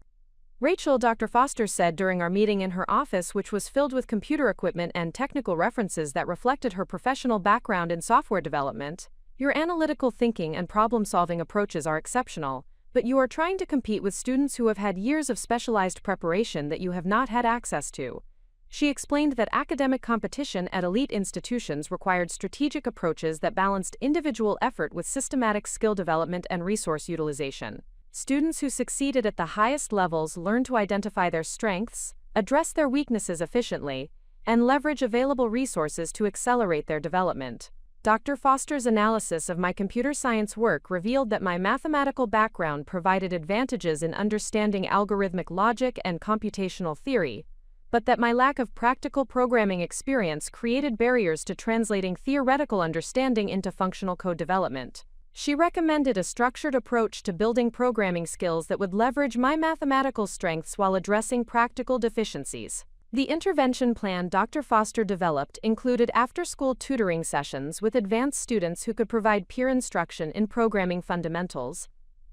Rachel, Dr. Foster said during our meeting in her office, which was filled with computer equipment and technical references that reflected her professional background in software development, "Your analytical thinking and problem-solving approaches are exceptional, but you are trying to compete with students who have had years of specialized preparation that you have not had access to." She explained that academic competition at elite institutions required strategic approaches that balanced individual effort with systematic skill development and resource utilization. Students who succeeded at the highest levels learn to identify their strengths, address their weaknesses efficiently, and leverage available resources to accelerate their development. Dr. Foster's analysis of my computer science work revealed that my mathematical background provided advantages in understanding algorithmic logic and computational theory, but that my lack of practical programming experience created barriers to translating theoretical understanding into functional code development. She recommended a structured approach to building programming skills that would leverage my mathematical strengths while addressing practical deficiencies. The intervention plan Dr. Foster developed included after-school tutoring sessions with advanced students who could provide peer instruction in programming fundamentals,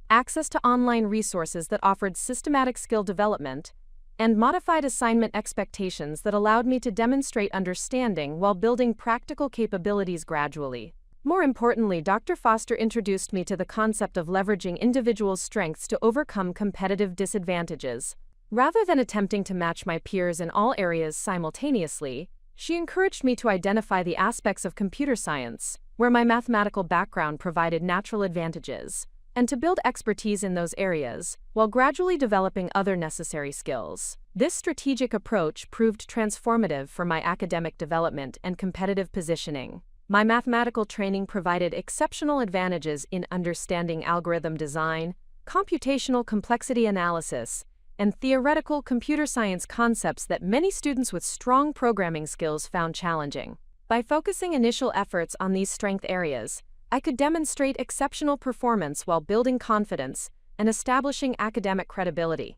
access to online resources that offered systematic skill development, and modified assignment expectations that allowed me to demonstrate understanding while building practical capabilities gradually. More importantly, Dr. Foster introduced me to the concept of leveraging individual strengths to overcome competitive disadvantages. Rather than attempting to match my peers in all areas simultaneously, she encouraged me to identify the aspects of computer science, where my mathematical background provided natural advantages, and to build expertise in those areas, while gradually developing other necessary skills. This strategic approach proved transformative for my academic development and competitive positioning. My mathematical training provided exceptional advantages in understanding algorithm design, computational complexity analysis, and theoretical computer science concepts that many students with strong programming skills found challenging. By focusing initial efforts on these strength areas, I could demonstrate exceptional performance while building confidence and establishing academic credibility.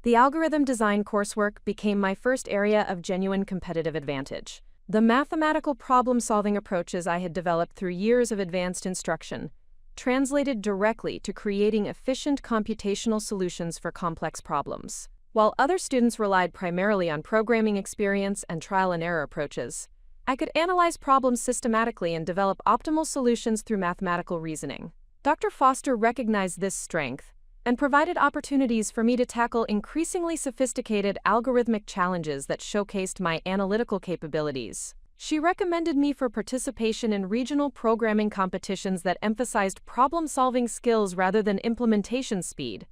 The algorithm design coursework became my first area of genuine competitive advantage. The mathematical problem-solving approaches I had developed through years of advanced instruction translated directly to creating efficient computational solutions for complex problems. While other students relied primarily on programming experience and trial-and-error approaches, I could analyze problems systematically and develop optimal solutions through mathematical reasoning. Dr. Foster recognized this strength and provided opportunities for me to tackle increasingly sophisticated algorithmic challenges that showcased my analytical capabilities. She recommended me for participation in regional programming competitions that emphasized problem-solving skills rather than implementation speed,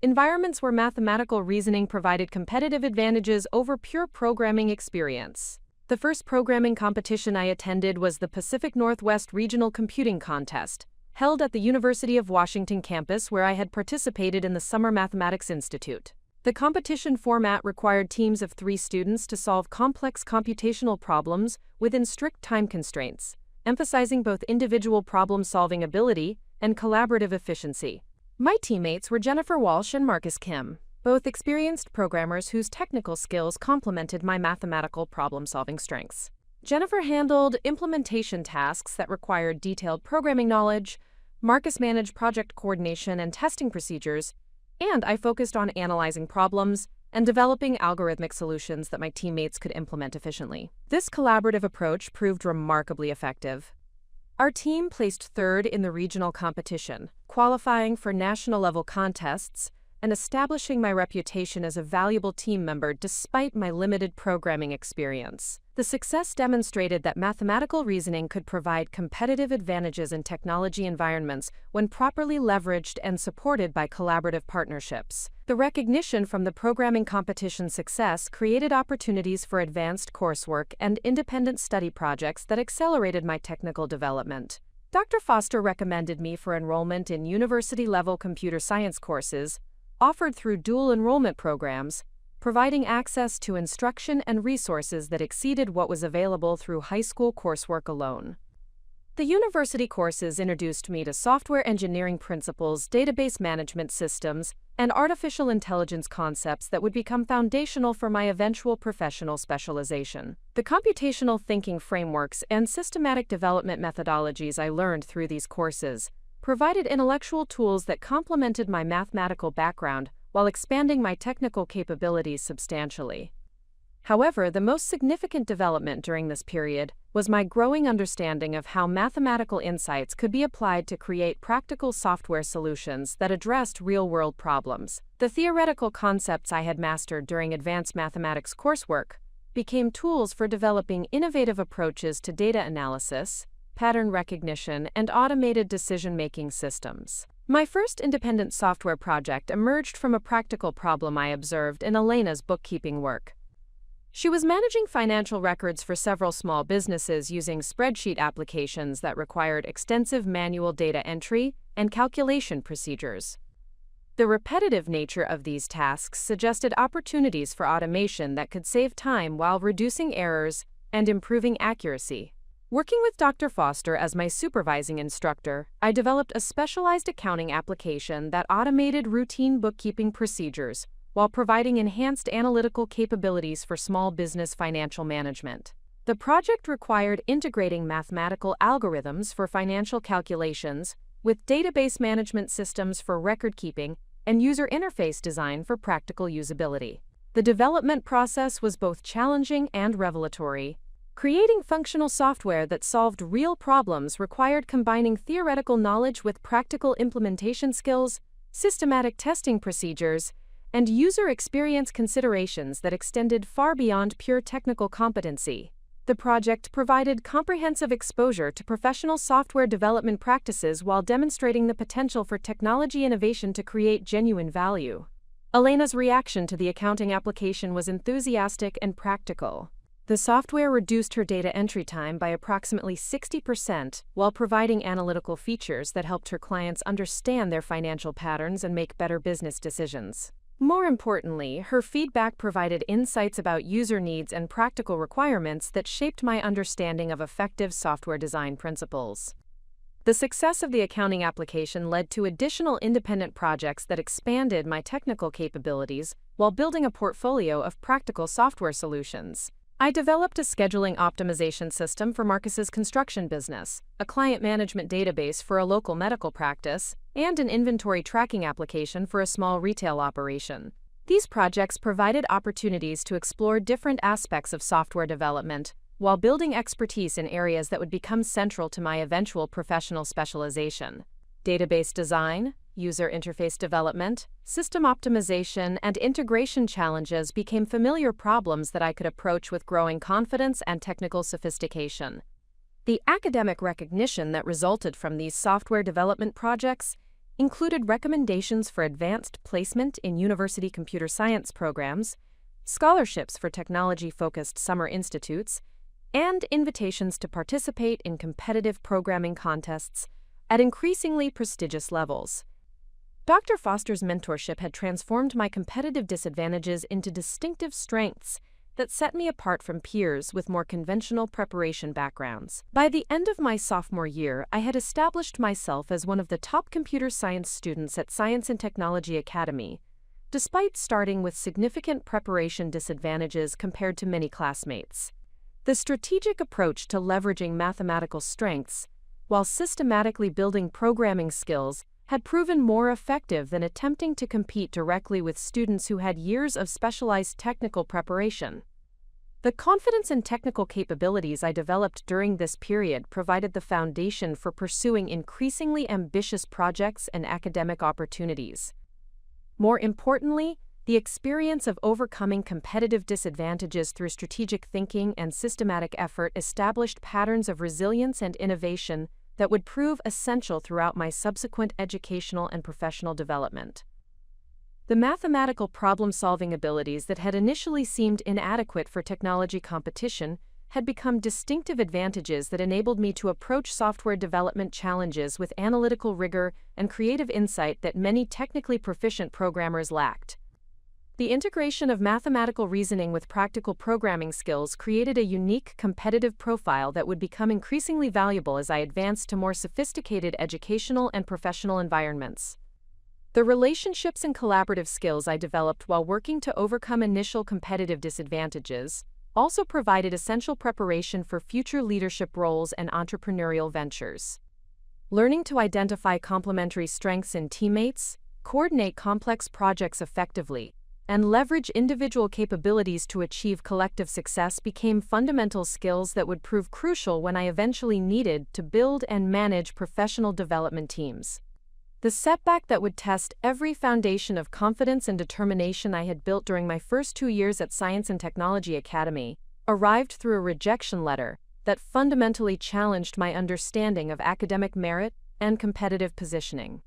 environments where mathematical reasoning provided competitive advantages over pure programming experience. The first programming competition I attended was the Pacific Northwest Regional Computing Contest, held at the University of Washington campus where I had participated in the Summer Mathematics Institute. The competition format required teams of 3 students to solve complex computational problems within strict time constraints, emphasizing both individual problem-solving ability and collaborative efficiency. My teammates were Jennifer Walsh and Marcus Kim, both experienced programmers whose technical skills complemented my mathematical problem-solving strengths. Jennifer handled implementation tasks that required detailed programming knowledge, Marcus managed project coordination and testing procedures, and I focused on analyzing problems and developing algorithmic solutions that my teammates could implement efficiently. This collaborative approach proved remarkably effective. Our team placed 3rd in the regional competition, qualifying for national-level contests and establishing my reputation as a valuable team member despite my limited programming experience. The success demonstrated that mathematical reasoning could provide competitive advantages in technology environments when properly leveraged and supported by collaborative partnerships. The recognition from the programming competition's success created opportunities for advanced coursework and independent study projects that accelerated my technical development. Dr. Foster recommended me for enrollment in university-level computer science courses offered through dual enrollment programs, providing access to instruction and resources that exceeded what was available through high school coursework alone. The university courses introduced me to software engineering principles, database management systems, and artificial intelligence concepts that would become foundational for my eventual professional specialization. The computational thinking frameworks and systematic development methodologies I learned through these courses provided intellectual tools that complemented my mathematical background while expanding my technical capabilities substantially. However, the most significant development during this period was my growing understanding of how mathematical insights could be applied to create practical software solutions that addressed real-world problems. The theoretical concepts I had mastered during advanced mathematics coursework became tools for developing innovative approaches to data analysis, pattern recognition, and automated decision-making systems. My first independent software project emerged from a practical problem I observed in Elena's bookkeeping work. She was managing financial records for several small businesses using spreadsheet applications that required extensive manual data entry and calculation procedures. The repetitive nature of these tasks suggested opportunities for automation that could save time while reducing errors and improving accuracy. Working with Dr. Foster as my supervising instructor, I developed a specialized accounting application that automated routine bookkeeping procedures while providing enhanced analytical capabilities for small business financial management. The project required integrating mathematical algorithms for financial calculations with database management systems for record keeping and user interface design for practical usability. The development process was both challenging and revelatory. Creating functional software that solved real problems required combining theoretical knowledge with practical implementation skills, systematic testing procedures, and user experience considerations that extended far beyond pure technical competency. The project provided comprehensive exposure to professional software development practices while demonstrating the potential for technology innovation to create genuine value. Elena's reaction to the accounting application was enthusiastic and practical. The software reduced her data entry time by approximately 60% while providing analytical features that helped her clients understand their financial patterns and make better business decisions. More importantly, her feedback provided insights about user needs and practical requirements that shaped my understanding of effective software design principles. The success of the accounting application led to additional independent projects that expanded my technical capabilities while building a portfolio of practical software solutions. I developed a scheduling optimization system for Marcus's construction business, a client management database for a local medical practice, and an inventory tracking application for a small retail operation. These projects provided opportunities to explore different aspects of software development while building expertise in areas that would become central to my eventual professional specialization. Database design, user interface development, system optimization, and integration challenges became familiar problems that I could approach with growing confidence and technical sophistication. The academic recognition that resulted from these software development projects included recommendations for advanced placement in university computer science programs, scholarships for technology-focused summer institutes, and invitations to participate in competitive programming contests at increasingly prestigious levels. Dr. Foster's mentorship had transformed my competitive disadvantages into distinctive strengths that set me apart from peers with more conventional preparation backgrounds. By the end of my sophomore year, I had established myself as one of the top computer science students at Science and Technology Academy, despite starting with significant preparation disadvantages compared to many classmates. The strategic approach to leveraging mathematical strengths while systematically building programming skills had proven more effective than attempting to compete directly with students who had years of specialized technical preparation. The confidence and technical capabilities I developed during this period provided the foundation for pursuing increasingly ambitious projects and academic opportunities. More importantly, the experience of overcoming competitive disadvantages through strategic thinking and systematic effort established patterns of resilience and innovation that would prove essential throughout my subsequent educational and professional development. The mathematical problem-solving abilities that had initially seemed inadequate for technology competition had become distinctive advantages that enabled me to approach software development challenges with analytical rigor and creative insight that many technically proficient programmers lacked. The integration of mathematical reasoning with practical programming skills created a unique competitive profile that would become increasingly valuable as I advanced to more sophisticated educational and professional environments. The relationships and collaborative skills I developed while working to overcome initial competitive disadvantages also provided essential preparation for future leadership roles and entrepreneurial ventures. Learning to identify complementary strengths in teammates, coordinate complex projects effectively, and leverage individual capabilities to achieve collective success became fundamental skills that would prove crucial when I eventually needed to build and manage professional development teams. The setback that would test every foundation of confidence and determination I had built during my first 2 years at Science and Technology Academy arrived through a rejection letter that fundamentally challenged my understanding of academic merit and competitive positioning.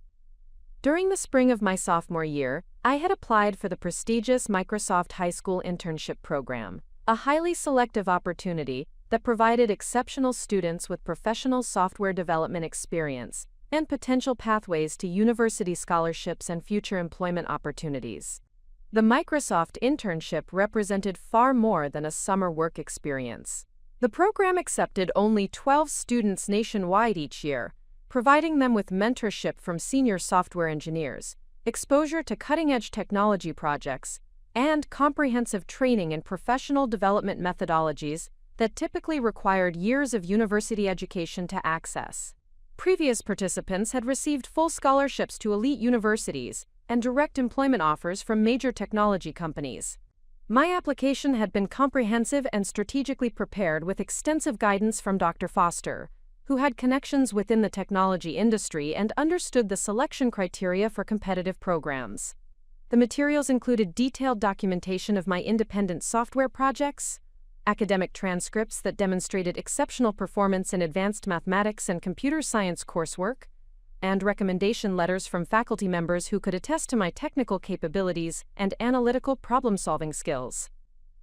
During the spring of my sophomore year, I had applied for the prestigious Microsoft High School Internship Program, a highly selective opportunity that provided exceptional students with professional software development experience and potential pathways to university scholarships and future employment opportunities. The Microsoft internship represented far more than a summer work experience. The program accepted only 12 students nationwide each year, providing them with mentorship from senior software engineers, exposure to cutting-edge technology projects, and comprehensive training in professional development methodologies that typically required years of university education to access. Previous participants had received full scholarships to elite universities and direct employment offers from major technology companies. My application had been comprehensive and strategically prepared with extensive guidance from Dr. Foster, who had connections within the technology industry and understood the selection criteria for competitive programs. The materials included detailed documentation of my independent software projects, academic transcripts that demonstrated exceptional performance in advanced mathematics and computer science coursework, and recommendation letters from faculty members who could attest to my technical capabilities and analytical problem-solving skills.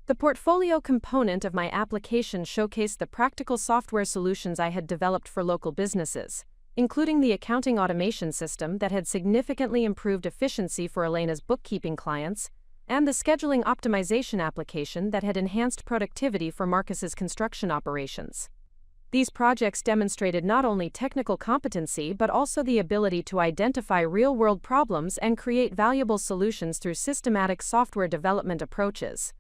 The portfolio component of my application showcased the practical software solutions I had developed for local businesses, including the accounting automation system that had significantly improved efficiency for Elena's bookkeeping clients, and the scheduling optimization application that had enhanced productivity for Marcus's construction operations. These projects demonstrated not only technical competency but also the ability to identify real-world problems and create valuable solutions through systematic software development approaches.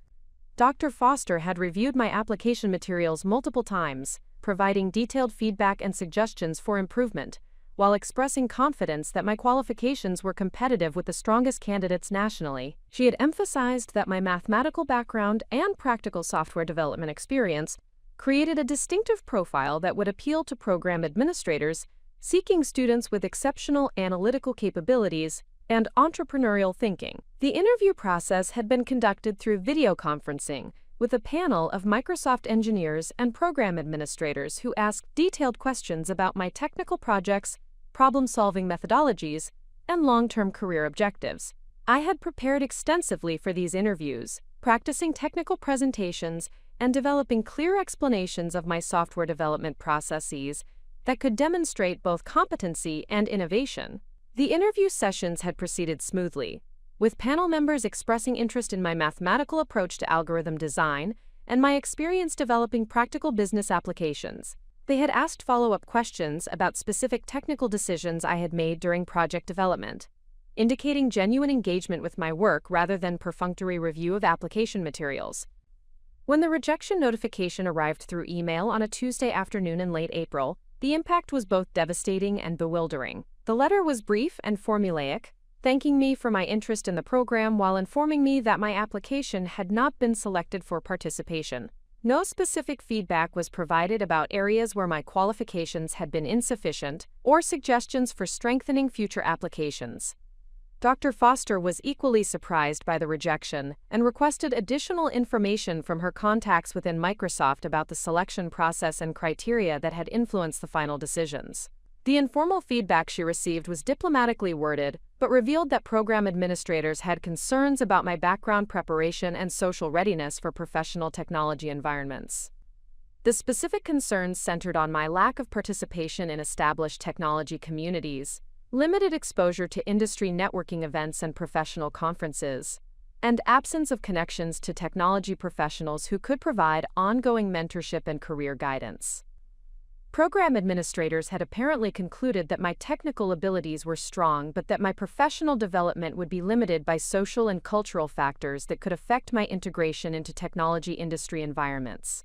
Dr. Foster had reviewed my application materials multiple times, providing detailed feedback and suggestions for improvement, while expressing confidence that my qualifications were competitive with the strongest candidates nationally. She had emphasized that my mathematical background and practical software development experience created a distinctive profile that would appeal to program administrators seeking students with exceptional analytical capabilities and entrepreneurial thinking. The interview process had been conducted through video conferencing with a panel of Microsoft engineers and program administrators who asked detailed questions about my technical projects, problem-solving methodologies, and long-term career objectives. I had prepared extensively for these interviews, practicing technical presentations and developing clear explanations of my software development processes that could demonstrate both competency and innovation. The interview sessions had proceeded smoothly, with panel members expressing interest in my mathematical approach to algorithm design and my experience developing practical business applications. They had asked follow-up questions about specific technical decisions I had made during project development, indicating genuine engagement with my work rather than perfunctory review of application materials. When the rejection notification arrived through email on a Tuesday afternoon in late April, the impact was both devastating and bewildering. The letter was brief and formulaic, thanking me for my interest in the program while informing me that my application had not been selected for participation. No specific feedback was provided about areas where my qualifications had been insufficient or suggestions for strengthening future applications. Dr. Foster was equally surprised by the rejection and requested additional information from her contacts within Microsoft about the selection process and criteria that had influenced the final decisions. The informal feedback she received was diplomatically worded, but revealed that program administrators had concerns about my background preparation and social readiness for professional technology environments. The specific concerns centered on my lack of participation in established technology communities, limited exposure to industry networking events and professional conferences, and absence of connections to technology professionals who could provide ongoing mentorship and career guidance. Program administrators had apparently concluded that my technical abilities were strong but that my professional development would be limited by social and cultural factors that could affect my integration into technology industry environments.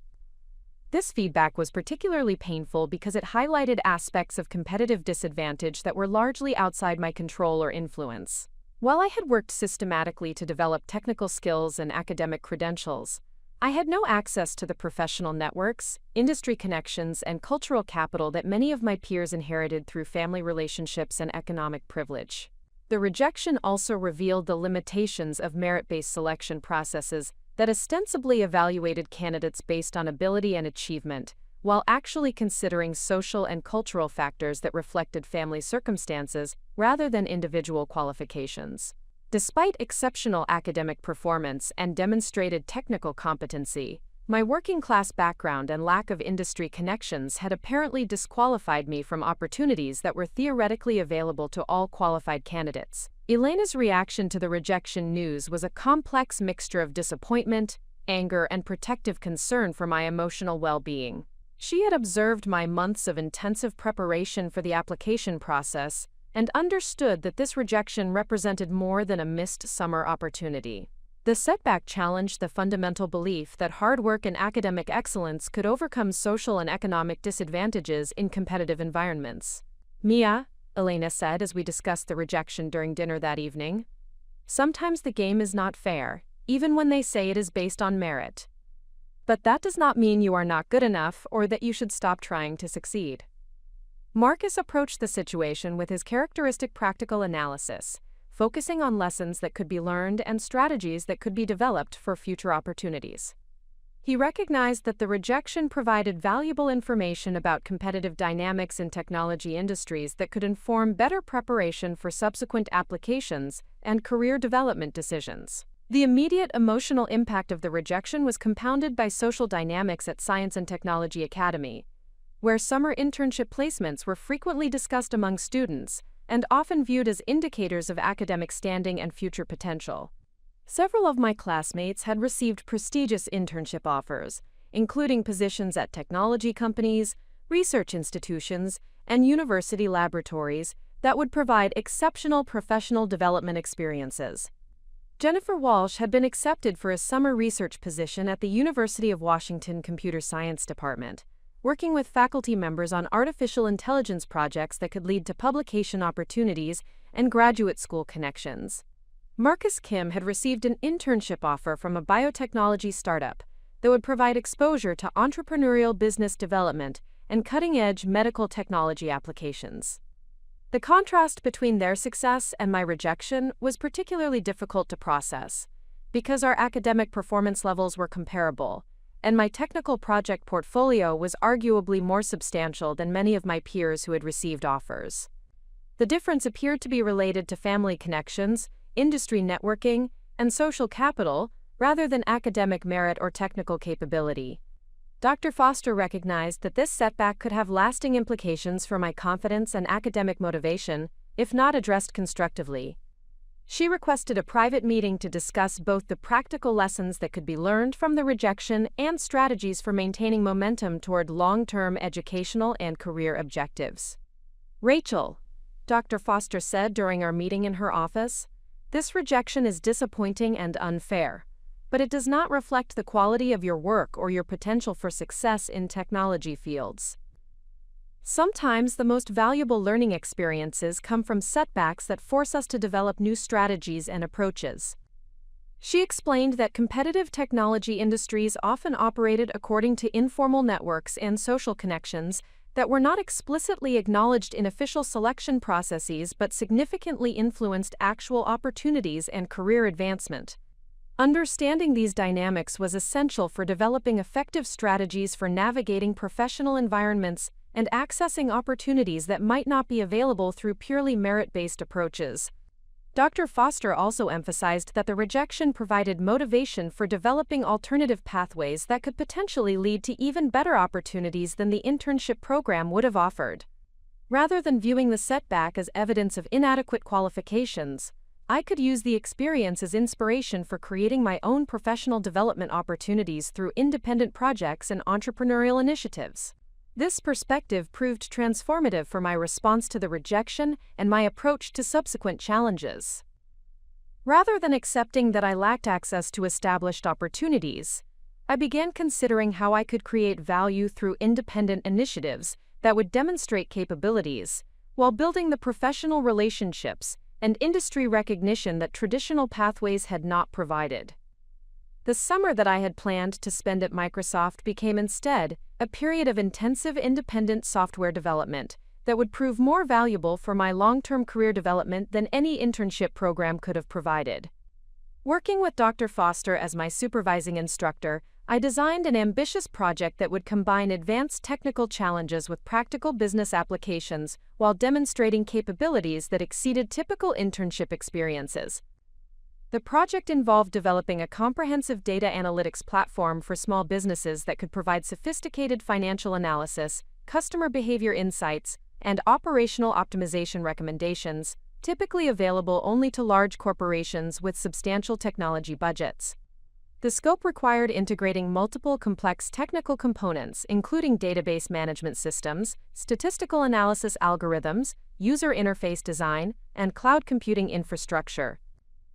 This feedback was particularly painful because it highlighted aspects of competitive disadvantage that were largely outside my control or influence. While I had worked systematically to develop technical skills and academic credentials, I had no access to the professional networks, industry connections, and cultural capital that many of my peers inherited through family relationships and economic privilege. The rejection also revealed the limitations of merit-based selection processes that ostensibly evaluated candidates based on ability and achievement, while actually considering social and cultural factors that reflected family circumstances rather than individual qualifications. Despite exceptional academic performance and demonstrated technical competency, my working-class background and lack of industry connections had apparently disqualified me from opportunities that were theoretically available to all qualified candidates. Elena's reaction to the rejection news was a complex mixture of disappointment, anger, and protective concern for my emotional well-being. She had observed my months of intensive preparation for the application process and understood that this rejection represented more than a missed summer opportunity. The setback challenged the fundamental belief that hard work and academic excellence could overcome social and economic disadvantages in competitive environments. "Mia," Elena said as we discussed the rejection during dinner that evening, "sometimes the game is not fair, even when they say it is based on merit. But that does not mean you are not good enough or that you should stop trying to succeed." Marcus approached the situation with his characteristic practical analysis, focusing on lessons that could be learned and strategies that could be developed for future opportunities. He recognized that the rejection provided valuable information about competitive dynamics in technology industries that could inform better preparation for subsequent applications and career development decisions. The immediate emotional impact of the rejection was compounded by social dynamics at Science and Technology Academy, where summer internship placements were frequently discussed among students and often viewed as indicators of academic standing and future potential. Several of my classmates had received prestigious internship offers, including positions at technology companies, research institutions, and university laboratories that would provide exceptional professional development experiences. Jennifer Walsh had been accepted for a summer research position at the University of Washington Computer Science Department, working with faculty members on artificial intelligence projects that could lead to publication opportunities and graduate school connections. Marcus Kim had received an internship offer from a biotechnology startup that would provide exposure to entrepreneurial business development and cutting-edge medical technology applications. The contrast between their success and my rejection was particularly difficult to process, because our academic performance levels were comparable, and my technical project portfolio was arguably more substantial than many of my peers who had received offers. The difference appeared to be related to family connections, industry networking, and social capital, rather than academic merit or technical capability. Dr. Foster recognized that this setback could have lasting implications for my confidence and academic motivation, if not addressed constructively. She requested a private meeting to discuss both the practical lessons that could be learned from the rejection and strategies for maintaining momentum toward long-term educational and career objectives. "Rachel," Dr. Foster said during our meeting in her office, "this rejection is disappointing and unfair, but it does not reflect the quality of your work or your potential for success in technology fields. Sometimes the most valuable learning experiences come from setbacks that force us to develop new strategies and approaches." She explained that competitive technology industries often operated according to informal networks and social connections that were not explicitly acknowledged in official selection processes but significantly influenced actual opportunities and career advancement. Understanding these dynamics was essential for developing effective strategies for navigating professional environments and accessing opportunities that might not be available through purely merit-based approaches. Dr. Foster also emphasized that the rejection provided motivation for developing alternative pathways that could potentially lead to even better opportunities than the internship program would have offered. Rather than viewing the setback as evidence of inadequate qualifications, I could use the experience as inspiration for creating my own professional development opportunities through independent projects and entrepreneurial initiatives. This perspective proved transformative for my response to the rejection and my approach to subsequent challenges. Rather than accepting that I lacked access to established opportunities, I began considering how I could create value through independent initiatives that would demonstrate capabilities, while building the professional relationships and industry recognition that traditional pathways had not provided. The summer that I had planned to spend at Microsoft became instead a period of intensive independent software development that would prove more valuable for my long-term career development than any internship program could have provided. Working with Dr. Foster as my supervising instructor, I designed an ambitious project that would combine advanced technical challenges with practical business applications while demonstrating capabilities that exceeded typical internship experiences. The project involved developing a comprehensive data analytics platform for small businesses that could provide sophisticated financial analysis, customer behavior insights, and operational optimization recommendations, typically available only to large corporations with substantial technology budgets. The scope required integrating multiple complex technical components, including database management systems, statistical analysis algorithms, user interface design, and cloud computing infrastructure.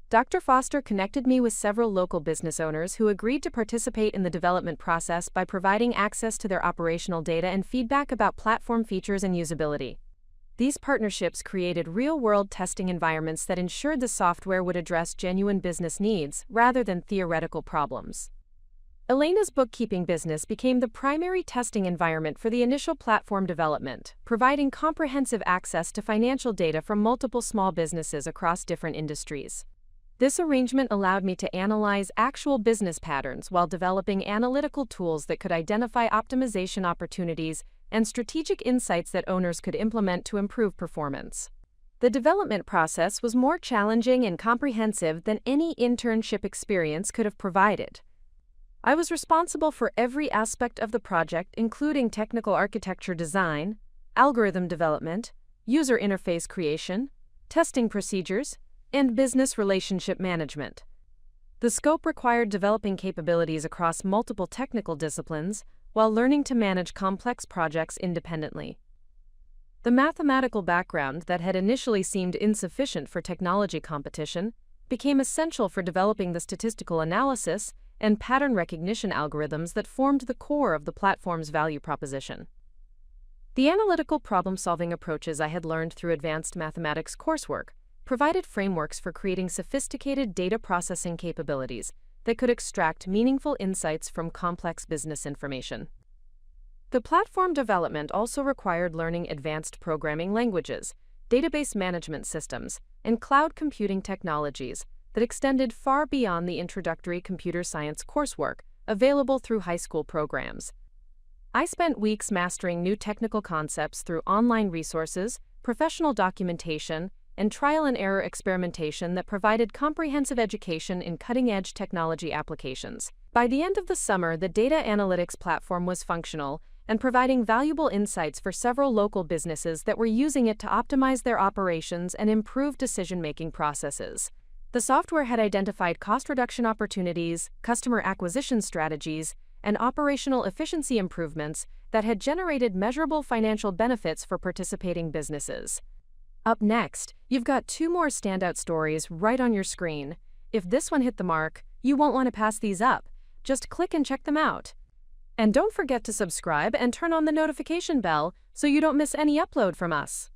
Dr. Foster connected me with several local business owners who agreed to participate in the development process by providing access to their operational data and feedback about platform features and usability. These partnerships created real-world testing environments that ensured the software would address genuine business needs rather than theoretical problems. Elena's bookkeeping business became the primary testing environment for the initial platform development, providing comprehensive access to financial data from multiple small businesses across different industries. This arrangement allowed me to analyze actual business patterns while developing analytical tools that could identify optimization opportunities and strategic insights that owners could implement to improve performance. The development process was more challenging and comprehensive than any internship experience could have provided. I was responsible for every aspect of the project, including technical architecture design, algorithm development, user interface creation, testing procedures, and business relationship management. The scope required developing capabilities across multiple technical disciplines while learning to manage complex projects independently. The mathematical background that had initially seemed insufficient for technology competition became essential for developing the statistical analysis and pattern recognition algorithms that formed the core of the platform's value proposition. The analytical problem-solving approaches I had learned through advanced mathematics coursework provided frameworks for creating sophisticated data processing capabilities that could extract meaningful insights from complex business information. The platform development also required learning advanced programming languages, database management systems, and cloud computing technologies that extended far beyond the introductory computer science coursework available through high school programs. I spent weeks mastering new technical concepts through online resources, professional documentation, and trial-and-error experimentation that provided comprehensive education in cutting-edge technology applications. By the end of the summer, the data analytics platform was functional and providing valuable insights for several local businesses that were using it to optimize their operations and improve decision-making processes. The software had identified cost reduction opportunities, customer acquisition strategies, and operational efficiency improvements that had generated measurable financial benefits for participating businesses. Up next, you've got two more standout stories right on your screen. If this one hit the mark, you won't want to pass these up. Just click and check them out. And don't forget to subscribe and turn on the notification bell so you don't miss any upload from us.